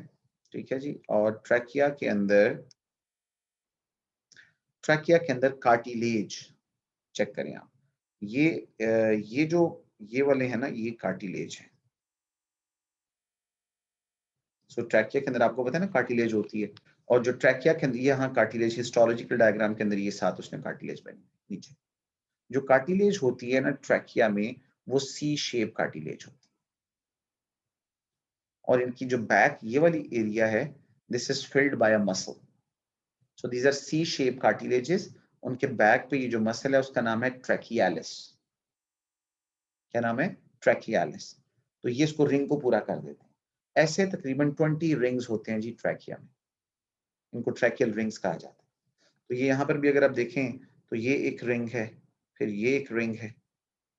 ठीक है जी, और ट्रैकिया के अंदर कार्टिलेज चेक करें आप। ये जो ये वाले हैं ना, ये कार्टिलेज है। सो ट्रैकिया के अंदर आपको पता है ना कार्टिलेज होती है, और जो ट्रैकिया के अंदर यहाँ कार्टिलेज, हिस्टोलॉजिकल डायग्राम के अंदर ये साथ उसने कार्टिलेज बनी नीचे। जो कार्टिलेज होती है ना ट्रैकिया में, वो सी शेप कार्टिलेज होती है, और इनकी जो बैक ये वाली एरिया है, this is filled by a muscle. So these are C shape cartilages. उनके बैक पे ये जो मसल है उसका नाम है ट्रैकियालिस। क्या नाम है? ट्रैकियालिस। तो ये इसको रिंग को पूरा कर देते हैं। ऐसे तकरीबन 20 रिंग्स होते हैं जी ट्रैकिया में, इनको ट्रैकियल रिंग्स कहा जाता है। तो ये यहाँ पर भी अगर आप देखें तो ये एक रिंग है, फिर ये एक रिंग है,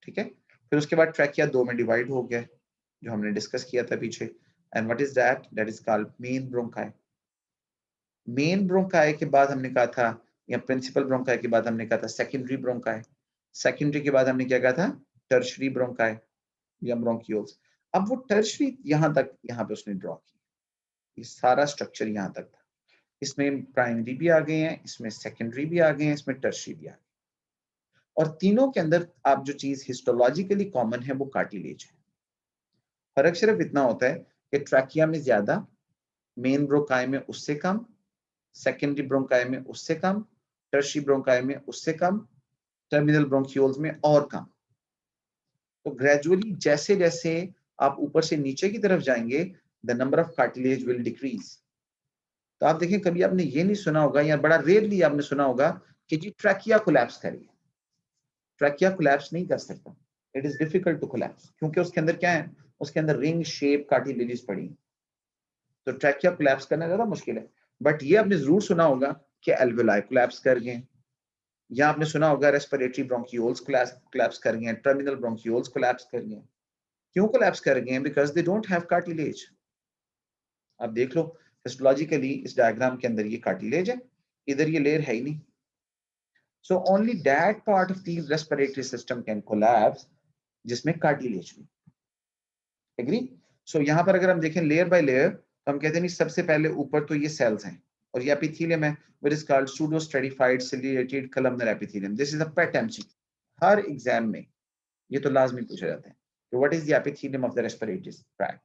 ठीक है। फिर उसके बाद ट्रैकिया दो में डिवाइड हो गया, जो हमने डिस्कस किया था पीछे। And what is that? That is called main bronchi. Main bronchi के बाद हमने कहा था, या प्रिंसिपल ब्रोंकाई के बाद हमने कहा था सेकेंडरी ब्रोंकाई। सेकेंडरी के बाद हमने क्या कहा था? टर्शरी ब्रोंकाई या ब्रोंकियोल्स। अब वो टर्शरी यहाँ तक, यहाँ पे उसने ड्रॉ की, ये सारा स्ट्रक्चर यहाँ तक था। इसमें प्राइमरी भी आ गए हैं, इसमें सेकेंडरी भी आ गए हैं, इसमें टर्शरी भी आ गए, और तीनों के अंदर आप जो चीज हिस्टोलॉजिकली कॉमन है वो कार्टिलेज है। फर्क सिर्फ इतना होता है कि ट्रैकिया में ज्यादा, मेन ब्रोंकाई में उससे कम, सेकेंडरी ब्रोंकाई में उससे कम, टर्शरी ब्रोंकाई में उससे कम, टर्मिनल ब्रोंकियोल्स में और कम। तो ग्रेजुअली जैसे जैसे आप ऊपर से नीचे की तरफ जाएंगे, the number of cartilage will decrease. तो आप देखें, कभी आपने ये नहीं सुना होगा, या बड़ा रेयरली आपने सुना होगा कि जी ट्रैकिया कोलैप्स करिए। ट्रैकिया कोलैप्स नहीं कर सकता, it is difficult to collapse, क्योंकि उसके अंदर क्या है, उसके अंदर रिंग शेप कार्टिलेजेस पड़ी, तो ट्रैकिया कोलैप्स करना ज्यादा मुश्किल है। बट ये आपने जरूर सुना होगा कि एल्वेलाई कोलैप्स कर गए, या आपने सुना होगा रेस्पिरेटरी ब्रोंकियोल्स कोलैप्स कर गए, टर्मिनल ब्रोंकियोल्स कोलैप्स कर गए। क्यों कोलैप्स कर गए? Because they don't have cartilage. आप देख लो हिस्टोलॉजिकली इस डायग्राम के अंदर ये कार्टिलेज है, इधर ये लेयर है ही नहीं। So only that part of the respiratory system can collapse जिसमें कार्टिलेज भी। एग्री? सो यहाँ पर अगर हम देखें लेयर बाय लेयर, तो हम कहते हैं नहीं, सबसे पहले ऊपर तो ये सेल्स हैं, और ये एपिथेलियम है, which is called pseudo stratified ciliated columnar epithelium. This is a pet MCQ हर एग्जाम में, ये तो लाजमी पूछा जाता है कि what is the epithelium of the respiratory tract.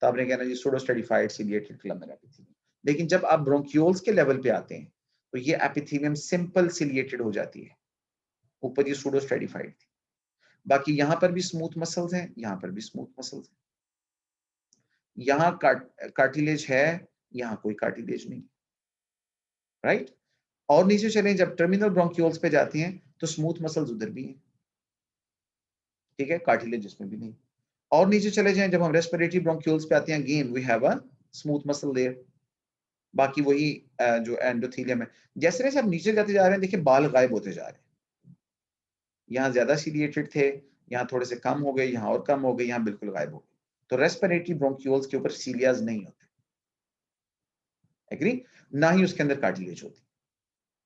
तो आपने कहना जी pseudo stratified ciliated columnar epithelium. लेकिन जब आप ब्रोंकियोल्स के लेवल पे आते हैं तो ये एपिथेलियम सिंपल सिलिएटेड हो जाती है, ऊपर ये सूडो स्ट्रेटिफाइड थी। बाकी यहाँ पर भी स्मूथ मसल्स हैं, यहाँ पर भी स्मूथ मसल्स हैं, यहाँ कार्टिलेज है, यहाँ कोई कार्टिलेज नहीं, राइट। और नीचे चले, जब टर्मिनल ब्रोंकियोल्स पे जाती हैं तो स्मूथ मसल्स उधर भी हैं, ठीक है, कार्टिलेज इसमें भी नहीं। और नीचे चले जाएं, जब हम रेस्पिरेटरी ब्रोंकियोल्स पे आते हैं, again we have a smooth muscle there. बाकी वही जो एंडोथेलियम है। जैसे जैसे आप नीचे जाते जा रहे हैं, देखिए बाल गायब होते जा रहे हैं, यहाँ ज्यादा सिलिएटेड थे, यहाँ थोड़े से कम हो गए, यहाँ और कम हो गए, यहाँ बिल्कुल गायब हो गए। तो रेस्पिरेटरी ब्रोंकियोल्स के ऊपर सीलियाज नहीं होते, एग्री, ना ही उसके अंदर कार्टिलेज होती।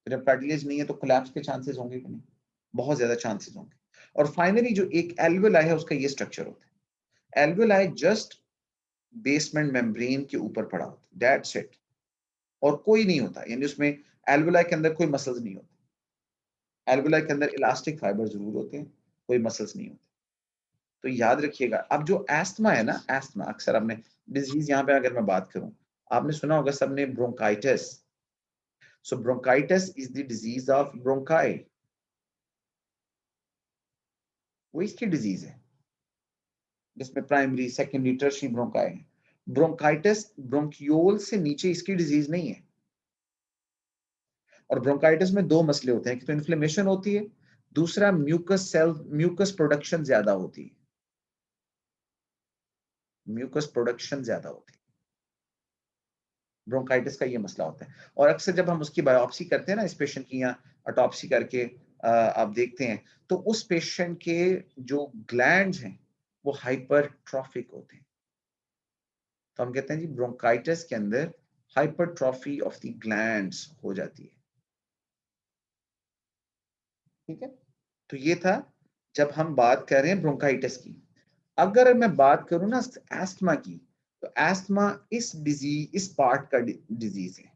तो जब कार्टिलेज नहीं है तो कोलैप्स के चांसेस होंगे कि नहीं? बहुत ज्यादा चांसेस होंगे। और फाइनली जो एक एल्वेलाई है उसका ये स्ट्रक्चर होता है। एल्वेलाई जस्ट बेसमेंट मेम्ब्रेन के ऊपर पड़ा होता है, दैट्स इट, और कोई नहीं होता, यानी उसमें एल्वेलाई के अंदर कोई मसल्स नहीं होते। एल्वेलाई के अंदर इलास्टिक फाइबर जरूर होते हैं, कोई मसल्स नहीं होते। तो याद रखिएगा। अब जो एस्थमा है ना, एस्थमा अक्सर आपने डिजीज यहाँ पे अगर मैं बात करूं, आपने सुना होगा सबने bronchitis. So bronchitis is the disease of bronchi, वो इसकी डिजीज है जिसमें प्राइमरी सेकेंडरी टर्शियरी ब्रोंकाई है। ब्रोंकाइटिस ब्रोंकियोल से नीचे इसकी डिजीज नहीं है। और ब्रोंकाइटिस में दो मसले होते हैं, कि तो इन्फ्लेमेशन होती है, दूसरा म्यूकस प्रोडक्शन ज्यादा होती है, म्यूकस प्रोडक्शन ज्यादा होती है। ब्रोंकाइटिस का ये मसला होता है। और अक्सर जब हम उसकी बायोप्सी करते हैं ना इस पेशेंट की, या ऑटोप्सी करके आप देखते हैं, तो उस पेशेंट के जो ग्लैंड्स हैं वो हाइपरट्रॉफिक होते हैं। तो हम कहते हैं जी ब्रोंकाइटिस के अंदर हाइपरट्रॉफी ऑफ द ग्लैंड्स हो जाती है। ठीक है, तो ये था जब हम बात कर रहे हैं ब्रोंकाइटिस की। अगर मैं बात करूं ना एस्थमा की, तो एस्थमा इस पार्ट का डिजीज है।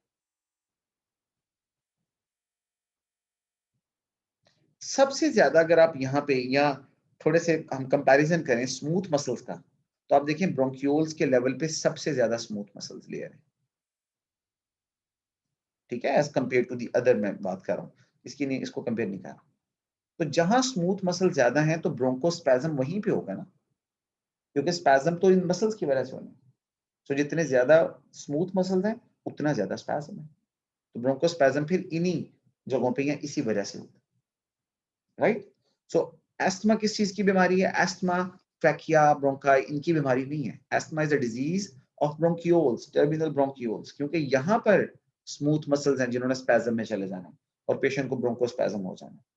सबसे ज्यादा अगर आप यहाँ पे या थोड़े से हम कंपैरिजन करें स्मूथ मसल्स का, तो आप देखें ब्रोंकियोल्स के लेवल पे सबसे ज्यादा स्मूथ मसल्स लेयर है। ठीक है, as compare to the other मैं बात कर रहा हूँ, इसकी नहीं, इसको कंपेयर नहीं कर रहा। तो जहां स्मूथ मसल ज्यादा है तो ब्रोंकोस्पैज्म वहीं पे होगा ना, क्योंकि स्पैज्म तो इन मसल्स की वजह से होना है। सो जितने ज्यादा स्मूथ मसल्स हैं उतना ज्यादा स्पैज्म है। तो ब्रोंकोस्पैज्म फिर इन्हीं जगहों पे या इसी वजह से होता है, राइट। सो एस्थमा किस चीज की बीमारी है? एस्थमा ट्रैकिया ब्रोंकाई इनकी बीमारी नहीं है। Asthma is a disease of bronchioles, terminal bronchioles, क्योंकि यहाँ पर स्मूथ मसल्स हैं जिन्होंने स्पैज्म में चले जाना है और पेशेंट को ब्रोंकोस्पैज्म हो जाना है।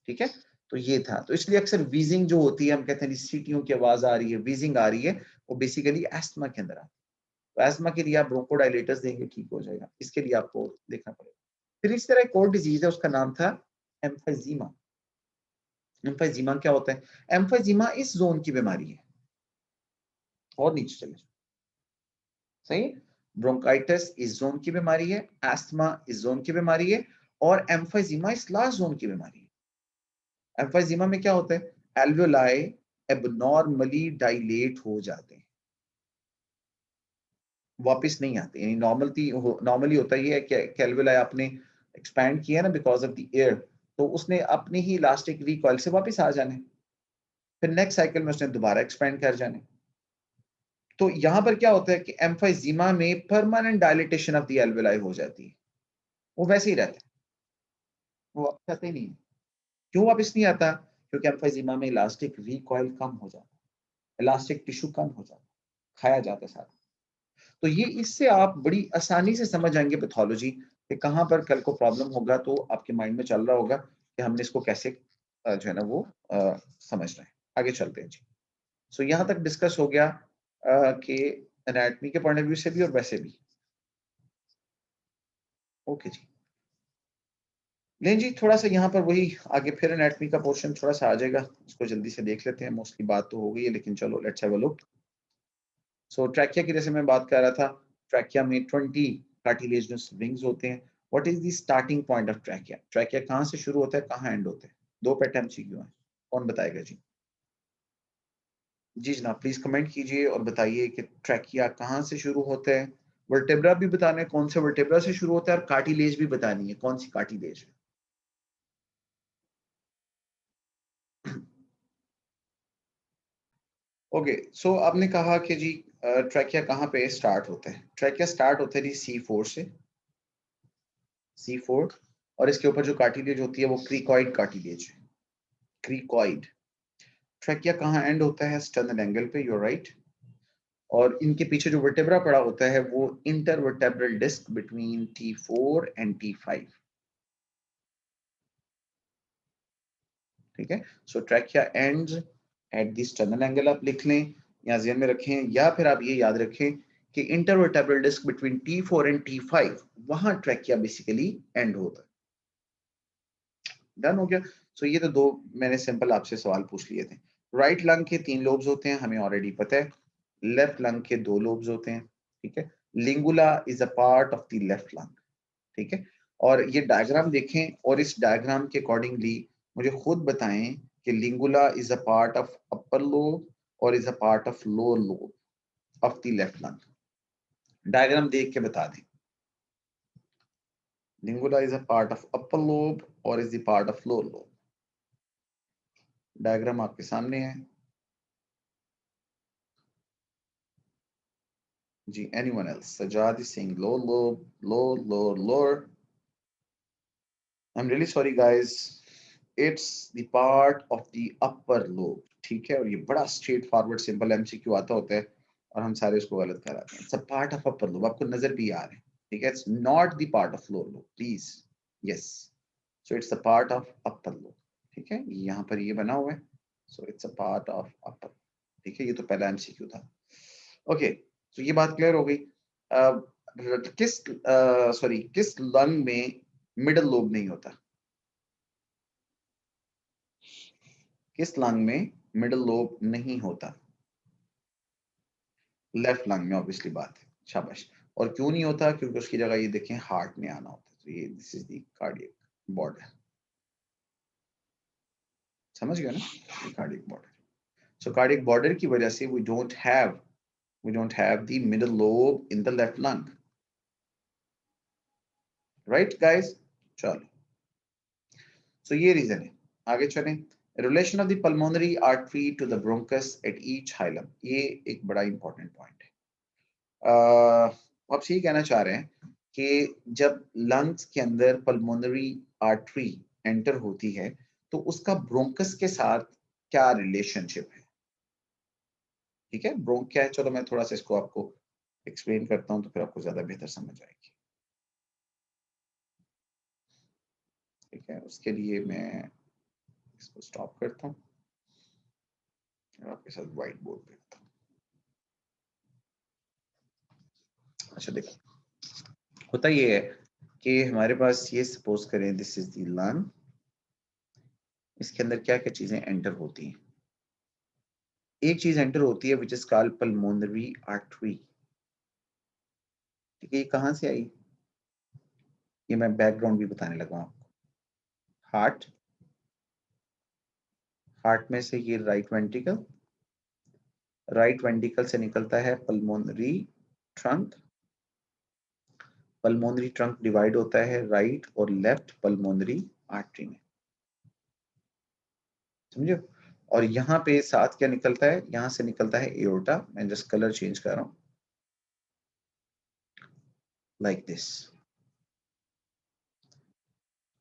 ठीक है, तो ये था। तो इसलिए अक्सर वीजिंग जो होती है, हम कहते हैं सीटियों की आवाज आ रही है, वीजिंग आ रही है, वो बेसिकली एस्थमा के अंदर आती है। तो एस्थमा के लिए आप ब्रोंकोडायलेटर्स देंगे, ठीक हो जाएगा। इसके लिए आपको देखना पड़ेगा। फिर इस तरह एक और डिजीज है, उसका नाम था एम्फाइजीमा। एम्फाइजीमा क्या होता है? एम्फाइजीमा इस जोन की बीमारी है। और नीचे चले जाओ, सही। ब्रोंकाइटिस इस जोन की बीमारी है, एस्थमा इस जोन की बीमारी है, और एम्फाइजीमा इस लास्ट जोन की बीमारी है। एम्फाइजीमा में क्या होता है? एल्वियोलाई एबनॉर्मली डायलेट हो जाते हैं, वापस नहीं आते। यानी नॉर्मली होता ही है कि एल्वियोलाई आपने एक्सपैंड किया ना बिकॉज ऑफ द एयर, तो उसने अपनी ही इलास्टिक रिकॉइल से वापस आ जाने, फिर नेक्स्ट साइकिल में उसने दोबारा एक्सपैंड कर जाने। तो यहां पर क्या होता है कि एम्फाइजीमा में permanent dilatation of the alveoli हो जाती है। वो वैसे ही रहता है, वो वापस आता ही नहीं है। क्यों वापस नहीं आता? क्योंकि एम्फाइजीमा में इलास्टिक रिकॉइल कम हो जाता है, इलास्टिक टिश्यू कम हो जाता है, खाया जाता है सारा। तो ये इससे आप बड़ी आसानी से समझ जाएंगे पैथोलॉजी कि कहाँ पर कल को प्रॉब्लम होगा, तो आपके माइंड में चल रहा होगा कि हमने इसको कैसे जो है ना वो समझना है। आगे चलते हैं जी। सो यहाँ तक डिस्कस हो गया कि एनाटॉमी के पॉइंट ऑफ व्यू से भी और वैसे भी। ओके जी, नहीं जी, थोड़ा सा यहाँ पर वही आगे फिर एनाटॉमी का पोर्शन थोड़ा सा आ जाएगा, उसको जल्दी से देख लेते हैं। मोस्टली बात तो हो गई है, लेकिन चलो let's have a look. So trachea की जैसे मैं बात कर रहा था, ट्रैकिया में 20 कार्टिलेजिनस रिंग्स होते हैं। What is the starting point of trachea? Trachea कहाँ से शुरू होता है, कहाँ एंड होता है? दो पैटर्न एमसीक्यू हैं, कौन बताएगा जी? जी जनाब, प्लीज कमेंट कीजिए और बताइए कि ट्रैकिया कहाँ से शुरू होता है। वर्टेब्रा भी बताना है, कौन से वर्टेब्रा से शुरू होता है, और कार्टिलेज भी बतानी है, कौन सी कार्टिलेज है। ओके, सो आपने कहा कि जी ट्रैकिया कहाँ पे स्टार्ट होता है? ट्रैकिया स्टार्ट होता है जी C4 से, C4। और इसके ऊपर जो कार्टिलेज होती है वो क्रीकॉइड कार्टिलेज है, क्रीकॉइड। ट्रैकिया कहाँ एंड होता है? स्टर्नल एंगल पे, यूर राइट। और इनके पीछे जो वर्टेब्रा पड़ा होता है वो intervertebral disc between T4 and T5। ठीक है, so trachea ends at the sternal angle, आप लिख लें या ज़हन में रखें, या फिर आप ये याद रखें कि intervertebral disc between T4 and T5, वहां ट्रैकिया बेसिकली एंड होता है। डन हो गया। सो ये तो दो मैंने सिंपल आपसे सवाल पूछ लिए थे। राइट लंग के 3 लोब्स होते हैं, हमें ऑलरेडी पता है। लेफ्ट लंग के 2 लोब्स होते हैं। ठीक है, लिंगुला is a part of the left lung. ठीक है, और ये डायग्राम देखें और इस डायग्राम के अकॉर्डिंगली मुझे खुद बताएं कि lingula is a part of upper lobe और is a part of lower lobe. of the left lung. Diagram देख के बता दें. Lingula is a part of upper lobe or is the part of lower lobe. Diagram आपके सामने है जी. Anyone else? Sajad is saying lower lobe, lower. I'm really sorry guys. It's the part of the upper lobe. ठीक है. और ये बड़ा straight forward simple MCQ आता होता है और हम सारे इसको गलत कराते हैं. It's a part of upper lobe. आपको नजर भी आ रहा है. ठीक है. It's not the part of lower lobe. Please. Yes. So it's the part of upper lobe. ठीक है. यहाँ पर ये बना हुआ है. So it's a part of upper. ठीक है. ये तो पहला एमसीक्यू था. ओके. तो ये बात क्लियर हो गई. किस लंग में मिडल लोब नहीं होता? किस लंग में मिडल लोब नहीं होता? लेफ्ट लंग में ऑब्वियसली बात है. शाबाश. और क्यों नहीं होता? क्योंकि उसकी जगह ये देखें हार्ट में आना होता है. तो ये this is the cardiac border. समझ गए ना? Cardiac border. So cardiac border की वजह से we don't have the middle lobe in the left lung. Right guys? चलो. So ये रीजन है. आगे चलें. Relation of the pulmonary artery to the bronchus at each hilum. ये एक बड़ा इंपॉर्टेंट पॉइंट है. आपसे ये कहना चाह रहे हैं कि जब लंग्स के अंदर पल्मोनरी आर्टरी एंटर होती है तो उसका ब्रोंकस के साथ क्या रिलेशनशिप है? ठीक है. ब्रोंक क्या है? चलो मैं थोड़ा सा इसको आपको एक्सप्लेन करता हूं तो फिर आपको ज्यादा बेहतर समझ आएगी. ठीक है. उसके लिए मैं इसको स्टॉप करता हूं और आपके साथ व्हाइट बोर्ड पे करता हूं. अच्छा देखो, होता ये है कि हमारे पास ये सपोज करें दिस इज द लंग. इसके अंदर क्या क्या चीजें एंटर होती हैं? एक चीज एंटर होती है which is called pulmonary artery. ठीक है. ये कहां से आई? ये मैं बैकग्राउंड भी बताने लगा आपको. हार्ट में से ये राइट वेंट्रिकल से निकलता है pulmonary trunk. Pulmonary trunk divide होता है राइट और लेफ्ट पल्मोनरी आर्टरी में. समझो. और यहाँ पे साथ क्या निकलता है? यहाँ से निकलता है एओर्टा. मैं जस्ट कलर चेंज कर रहा हूं लाइक दिस.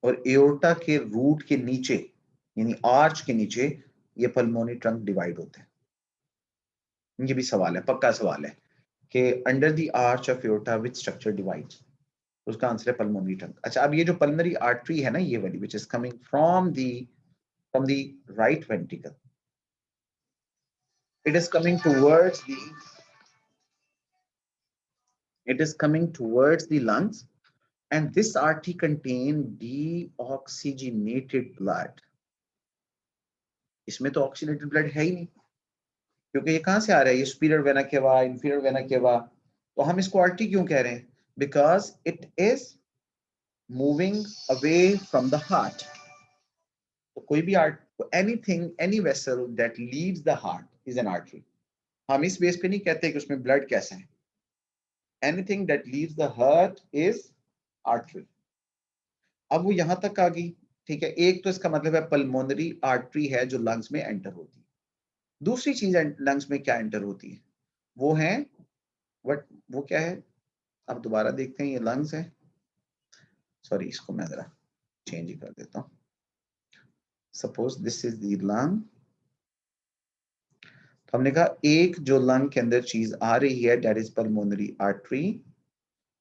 और एओर्टा के रूट के नीचे यानी आर्च के नीचे ये पल्मोनरी ट्रंक डिवाइड होते हैं. ये भी सवाल है, पक्का सवाल है कि under the arch of aorta which structure divides. उसका आंसर है पल्मोनरी ट्रंक. अच्छा, अब ये जो पल्मोनरी आर्टरी है ना, ये वाली which is coming from the right ventricle, it is coming towards the lungs, and this artery contain deoxygenated blood. इसमें तो ऑक्सीजनेटेड ब्लड है ही नहीं, क्योंकि ये कहां से आ रहा है? ये superior vena cava, inferior vena cava. तो हम इसको आर्टरी क्यों कह रहे हैं? Because it is moving away from the heart. तो कोई भी any vessel that leaves the heart is an artery. हम इस बेस पे नहीं कहते कि उसमें ब्लड कैसा है. Anything that leaves the heart is artery. अब वो यहां तक आ गई. ठीक है. एक तो इसका मतलब है पल्मोनरी आर्टरी है जो लंग्स में एंटर होती है. दूसरी चीज लंग्स में क्या एंटर होती है? वो है वो क्या है? अब दोबारा देखते हैं. ये लंग्स है. सॉरी, इसको मैं जरा चेंज ही कर देता हूं. Suppose this is the lung. तो हमने कहा एक जो लंग के अंदर चीज आ रही है that is pulmonary artery,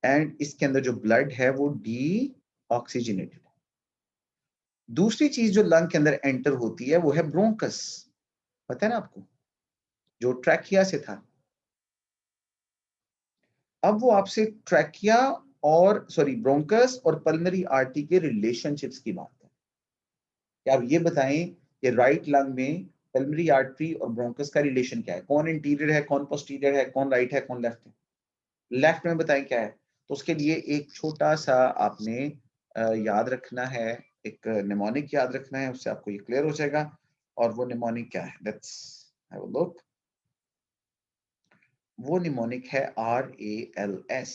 and इसके अंदर जो ब्लड है वो डीऑक्सीजनेटेड. दूसरी चीज जो लंग के अंदर एंटर होती है वो है ब्रोंकस. पता है ना आपको, जो ट्रैकिया से था. अब वो आपसे ट्रैकिया और ब्रोंकस और पल्मोनरी आर्टरी के रिलेशनशिप्स की बात है. क्या आप ये बताएं कि राइट लंग में पल्मोनरी आर्टरी और ब्रोंकस का रिलेशन क्या है? कौन इंटीरियर है, कौन पोस्टीरियर है, कौन राइट है, कौन लेफ्ट है? लेफ्ट में बताएं क्या है. तो उसके लिए एक छोटा सा आपने याद रखना है, एक निमोनिक याद रखना है. उससे आपको ये क्लियर हो जाएगा. और वो निमोनिक क्या है? Let's have a look. वो निमोनिक है RALS.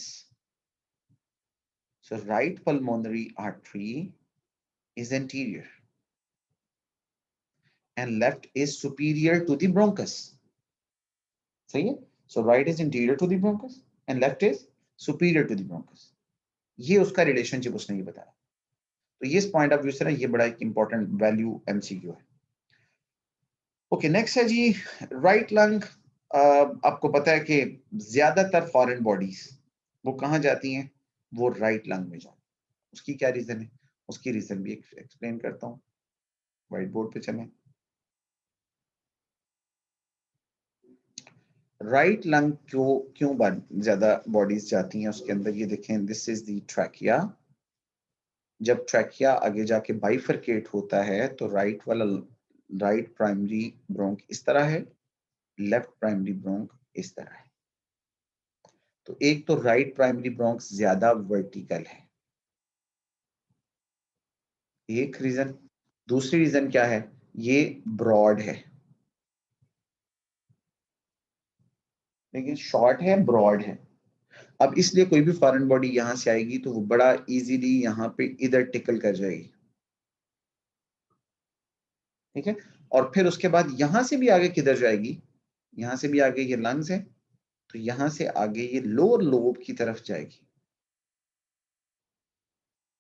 So right pulmonary artery is anterior and left is superior to the bronchus. सही है? So right is anterior to the bronchus and left is superior to the bronchus. ये उसका relationship उसने ये बताया. तो ये इस पॉइंट ऑफ व्यू से ना ये बड़ा एक इंपॉर्टेंट वैल्यू एमसीक्यू है. ओके, नेक्स्ट है जी राइट लंग. आपको पता है कि ज्यादातर फॉरेन बॉडीज वो कहाँ जाती हैं? वो राइट लंग में जाती. उसकी क्या रीजन है? उसकी रीजन भी एक्सप्लेन करता हूँ. व्हाइट बोर्ड पे चलें. राइट लंग क्यों ज्यादा बॉडीज जाती हैं उसके अंदर? ये देखें, दिस इज द ट्रैकिया. जब ट्रैकिया आगे जाके बाइफरकेट होता है तो राइट वाला राइट प्राइमरी ब्रोंक इस तरह है, लेफ्ट प्राइमरी ब्रोंक इस तरह है. तो एक तो राइट प्राइमरी ब्रोंक ज्यादा वर्टिकल है, एक रीजन. दूसरी रीजन क्या है? ये ब्रॉड है, लेकिन शॉर्ट है, ब्रॉड है. अब इसलिए कोई भी फॉरेन बॉडी यहां से आएगी तो वो बड़ा इजीली यहाँ पे इधर टिकल कर जाएगी. ठीक है. और फिर उसके बाद यहां से भी आगे किधर जाएगी? यहां से भी आगे ये लंग्स है, तो यहां से आगे ये लोअर लोब की तरफ जाएगी.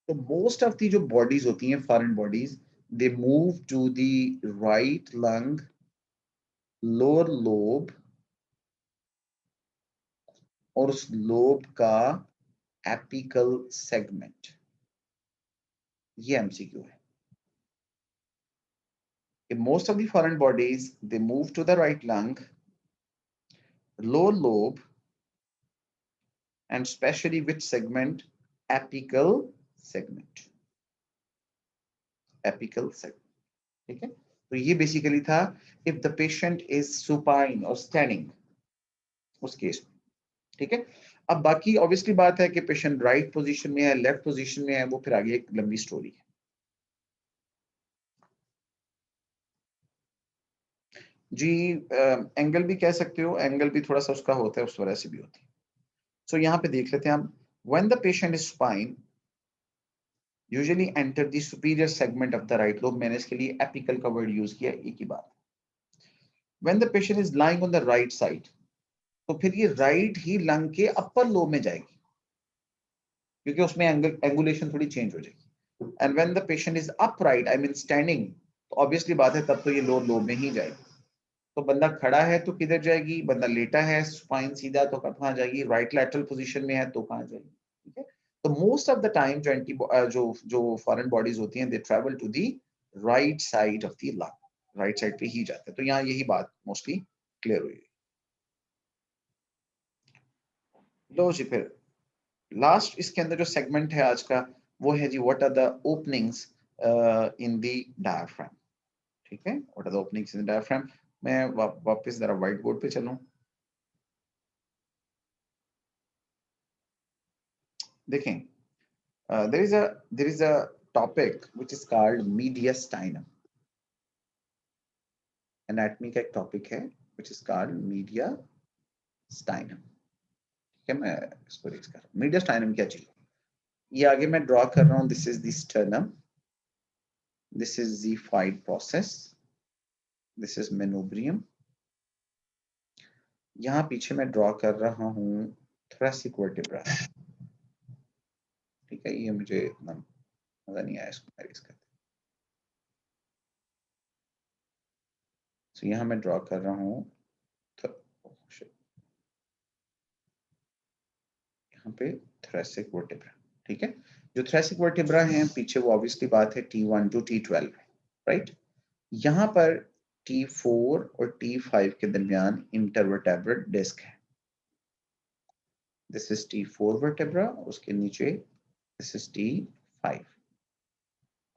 तो मोस्ट ऑफ दी जो बॉडीज होती हैं foreign bodies, they move to the right lung, lower lobe, और उस लोब का एपिकल सेगमेंट. ये एमसीक्यू है. Most of the foreign bodies, they move to the right lung, lower lobe, and especially which segment? Apical segment. Apical segment. ठीक है. तो ये basically था if the patient is supine or standing, उस case में. ठीक है. अब बाकी ऑब्वियसली बात है कि पेशेंट राइट पोजीशन में है, लेफ्ट पोजीशन में है, वो फिर आगे एक लंबी स्टोरी है. जी एंगल भी कह सकते हो, एंगल भी थोड़ा सा उसका होता है, उस वजह से भी होती है. सो यहाँ पे देख लेते हैं हम. When the patient is supine, usually enter the superior segment of the right lobe. मैंने इसके लिए apical का word use किया, एक ही बात. When the patient is lying on the right side, तो फिर ये right ही lung के upper lobe में जाएगी, क्योंकि उसमें angulation थोड़ी change हो जाएगी. And when the patient is upright, I mean standing, तो obviously बात है तब तो ये lower lobe में ही जाएगी. तो बंदा खड़ा है तो किधर जाएगी? बंदा लेटा है स्पाइन सीधा तो कहाँ जाएगी? राइट लैटरल पोजीशन में है तो कहाँ जाएगी? ठीक है. तो मोस्ट ऑफ द टाइम जो फॉरेन बॉडीज होती हैं, they travel to the right side of the lung. Right side पे ही जाते हैं. तो यहाँ यही बात मोस्टली क्लियर हुई. लो जी, फिर लास्ट इसके अंदर जो सेगमेंट है आज का, वो है जी what are the openings in the diaphragm. ठीक है. What are the openings in the diaphragm. मैं वापस जरा व्हाइट बोर्ड पे चलूं. देखें, there is a topic which is called mediastinum. Anatomy का एक topic है which is called mediastinum. ठीक है, मैं इसको रीड कर रहा हूँ. mediastinum क्या चीज? ये आगे मैं ड्रॉ कर रहा हूँ. This is the sternum. This is the Xiphoid process. This is manubrium. यहाँ पीछे मैं ड्रॉ कर रहा हूँ thoracic vertebra. ठीक है. ये मुझे मजा नहीं आया, इसको मैं रीड करता हूँ. So यहाँ मैं ड्रॉ कर रहा हूँ यहाँ पे thoracic vertebra. ठीक है. जो thoracic vertebra हैं पीछे, वो ऑब्वियसली बात है T1 to T12 है, राइट. यहाँ पर T4 और T5 के दरमियान इंटरवर्टेब्रल डिस्क है. दिस इज T4 वर्टेब्रा, उसके नीचे दिस इज T5,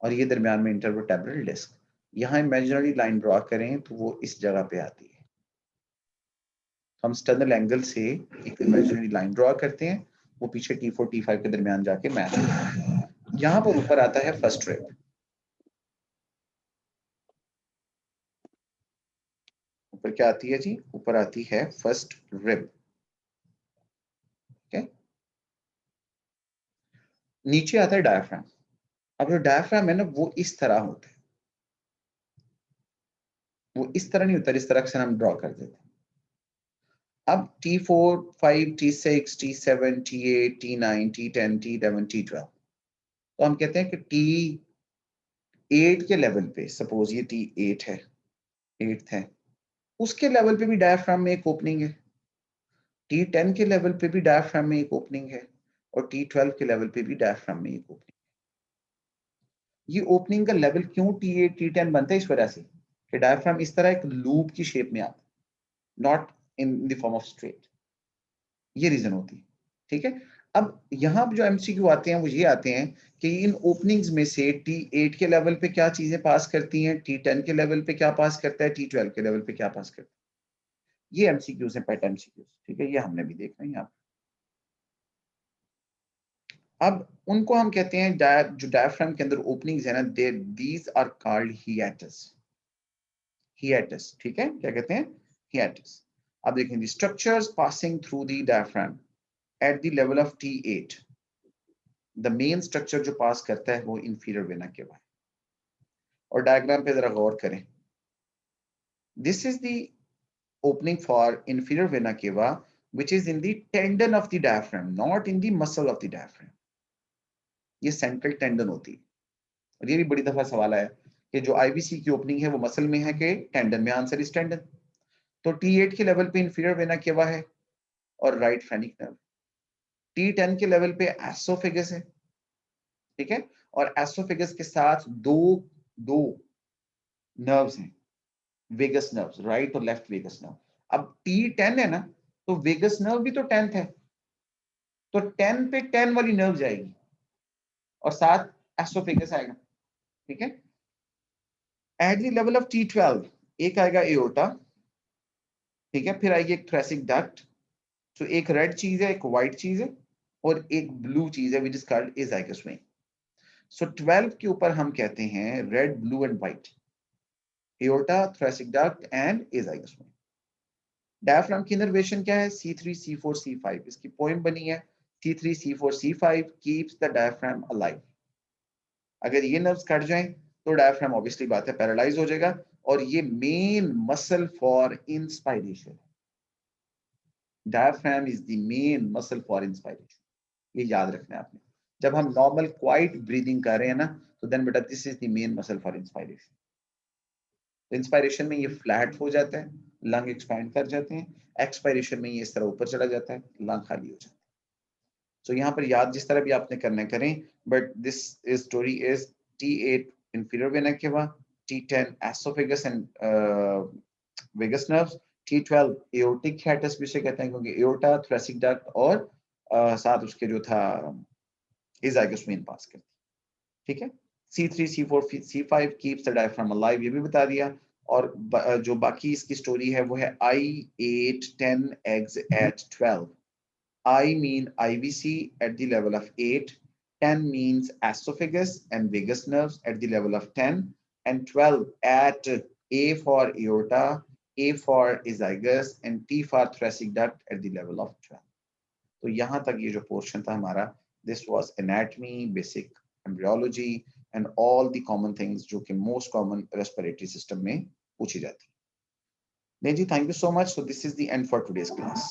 और ये दरमियान में इंटरवर्टेब्रल डिस्क. यहाँ इमेजिनरी लाइन ड्रॉ करें तो वो इस जगह पे आती है. हम स्टर्नल एंगल से एक इमेजिनरी लाइन ड्रॉ करते हैं, वो पीछे T4 T5 के दरमियान जाके मैच होता है. यहाँ पर ऊपर आता है फर्स्ट रिब. ऊपर क्या आती है जी? ऊपर आती है फर्स्ट रिब. नीचे आता है डायफ्राम। अब जो डायफ्राम है ना वो इस तरह होता है, वो इस तरह नहीं होता, इस तरह से हम ड्रॉ कर देते हैं। अब T4, 5, T6, T7, T8, T9, T10, T11, T12, तो हम कहते हैं कि T8 के लेवल पे, सपोज ये T8 है, 8th है, उसके लेवल पे भी डायफ्राम में एक ओपनिंग है, T10 के लेवल पे भी डायफ्राम में एक ओपनिंग है, और T12 के लेवल पे भी डायफ्राम में एक ओपनिंग। ये ओपनिंग का लेवल क्यों T8 T10 बनता है, इस वजह से कि डायफ्राम इस तरह एक लूप की शेप में आता है, not in the form of straight. ये रीजन होती है, ठीक है। अब यहाँ जो एमसीक्यू आते हैं वो ये आते हैं कि इन ओपनिंग्स में से T8 के लेवल पे क्या चीजें पास करती हैं, T10 के लेवल पे क्या पास करता है, T12 के लेवल पे क्या पास करता है। ये एमसीक्यूज हैं, पेट एमसीक्यूज, ठीक है, ये हमने भी देखना है यहाँ। अब उनको हम कहते हैं जो डायफ्राम के अंदर ओपनिंग्स है ना, these are called hiatus. Hiatus, ठीक है, क्या कहते हैं, हियाटस। अब देखें, structures passing through the diaphragm at the level of T8, the main structure जो पास करता है वो इंफीरियर वेना केवा है। और डायग्राम पे जरा गौर करें, this is the opening for inferior vena cava which is in the tendon of the diaphragm, not in the muscle of the diaphragm. ये सेंट्रल टेंडन होती है। और ये भी बड़ी दफा सवाल आया कि जो आईवीसी की ओपनिंग है वो मसल में है कि टेंडन में, आंसर इज टेंडन। तो T8 के लेवल पे इंफीरियर वेना केवा है और राइट फेनिक नर्व। T10 के लेवल पे एसोफेगस है, ठीक है, और एसोफेगस के साथ दो दो नर्व्स हैं, वेगस नर्व्स, राइट और लेफ्ट वेगस नर्व। अब T10 है ना, तो वेगस नर्व भी तो 10th है, तो 10 पे 10 वाली नर्व जाएगी और साथ एसोफेगस आएगा, ठीक है। Eight the level of T12 एक आएगा एओर्टा, ठीक है, फिर आएगी एक थोरेसिक डक्ट। तो एक रेड चीज है, एक व्हाइट चीज है, और एक ब्लू चीज है which is called azygos vein. So 12 के ऊपर हम कहते हैं red, blue and white, aorta, thoracic duct and azygos vein. Diaphragm की इनर्वेशन क्या है, C3, C4, C5। इसकी पोइम बनी है, C3, C4, C5 keeps the diaphragm alive. अगर ये नर्व्स कट जाएं तो डायफ्राम ऑब्वियसली बात है पैरालाइज हो जाएगा, और ये main muscle for inspiration. Diaphragm is the main muscle for inspiration, ये याद रखना है आपने। जब हम नॉर्मल क्वाइट ब्रीदिंग कर रहे हैं ना, तो देन बेटा this is the main muscle for inspiration. Inspiration में ये फ्लैट हो जाता है, लंग एक्सपैंड कर जाते हैं, एक्सपायरेशन में ये इस तरह ऊपर चला जाता है, लंग खाली हो जाता है। सो यहाँ पर याद जिस तरह भी आपने करना करें, but this is story is T8 inferior vena cava, T10 esophagus and vagus nerves, T12 aortic hiatus भी से कहते हैं क्योंकि aorta, thoracic duct और साथ उसके जो था एजाइगस वेन पास करती, ठीक है। C3, C4, C5 keeps the diaphragm alive, ये भी बता दिया। और जो बाकी इसकी स्टोरी है वो है I8 10 eggs at 12। I mean IVC at the level of 8, 10 means esophagus and vagus nerves at the level of 10, and 12 at A for aorta, A for esophagus, and T for thoracic duct at the level of 12. तो यहाँ तक ये जो portion था हमारा, this was anatomy, basic embryology, and all the common things जो कि most common respiratory system में पूछी जाती है। नहीं जी, thank you so much. So this is the end for today's class.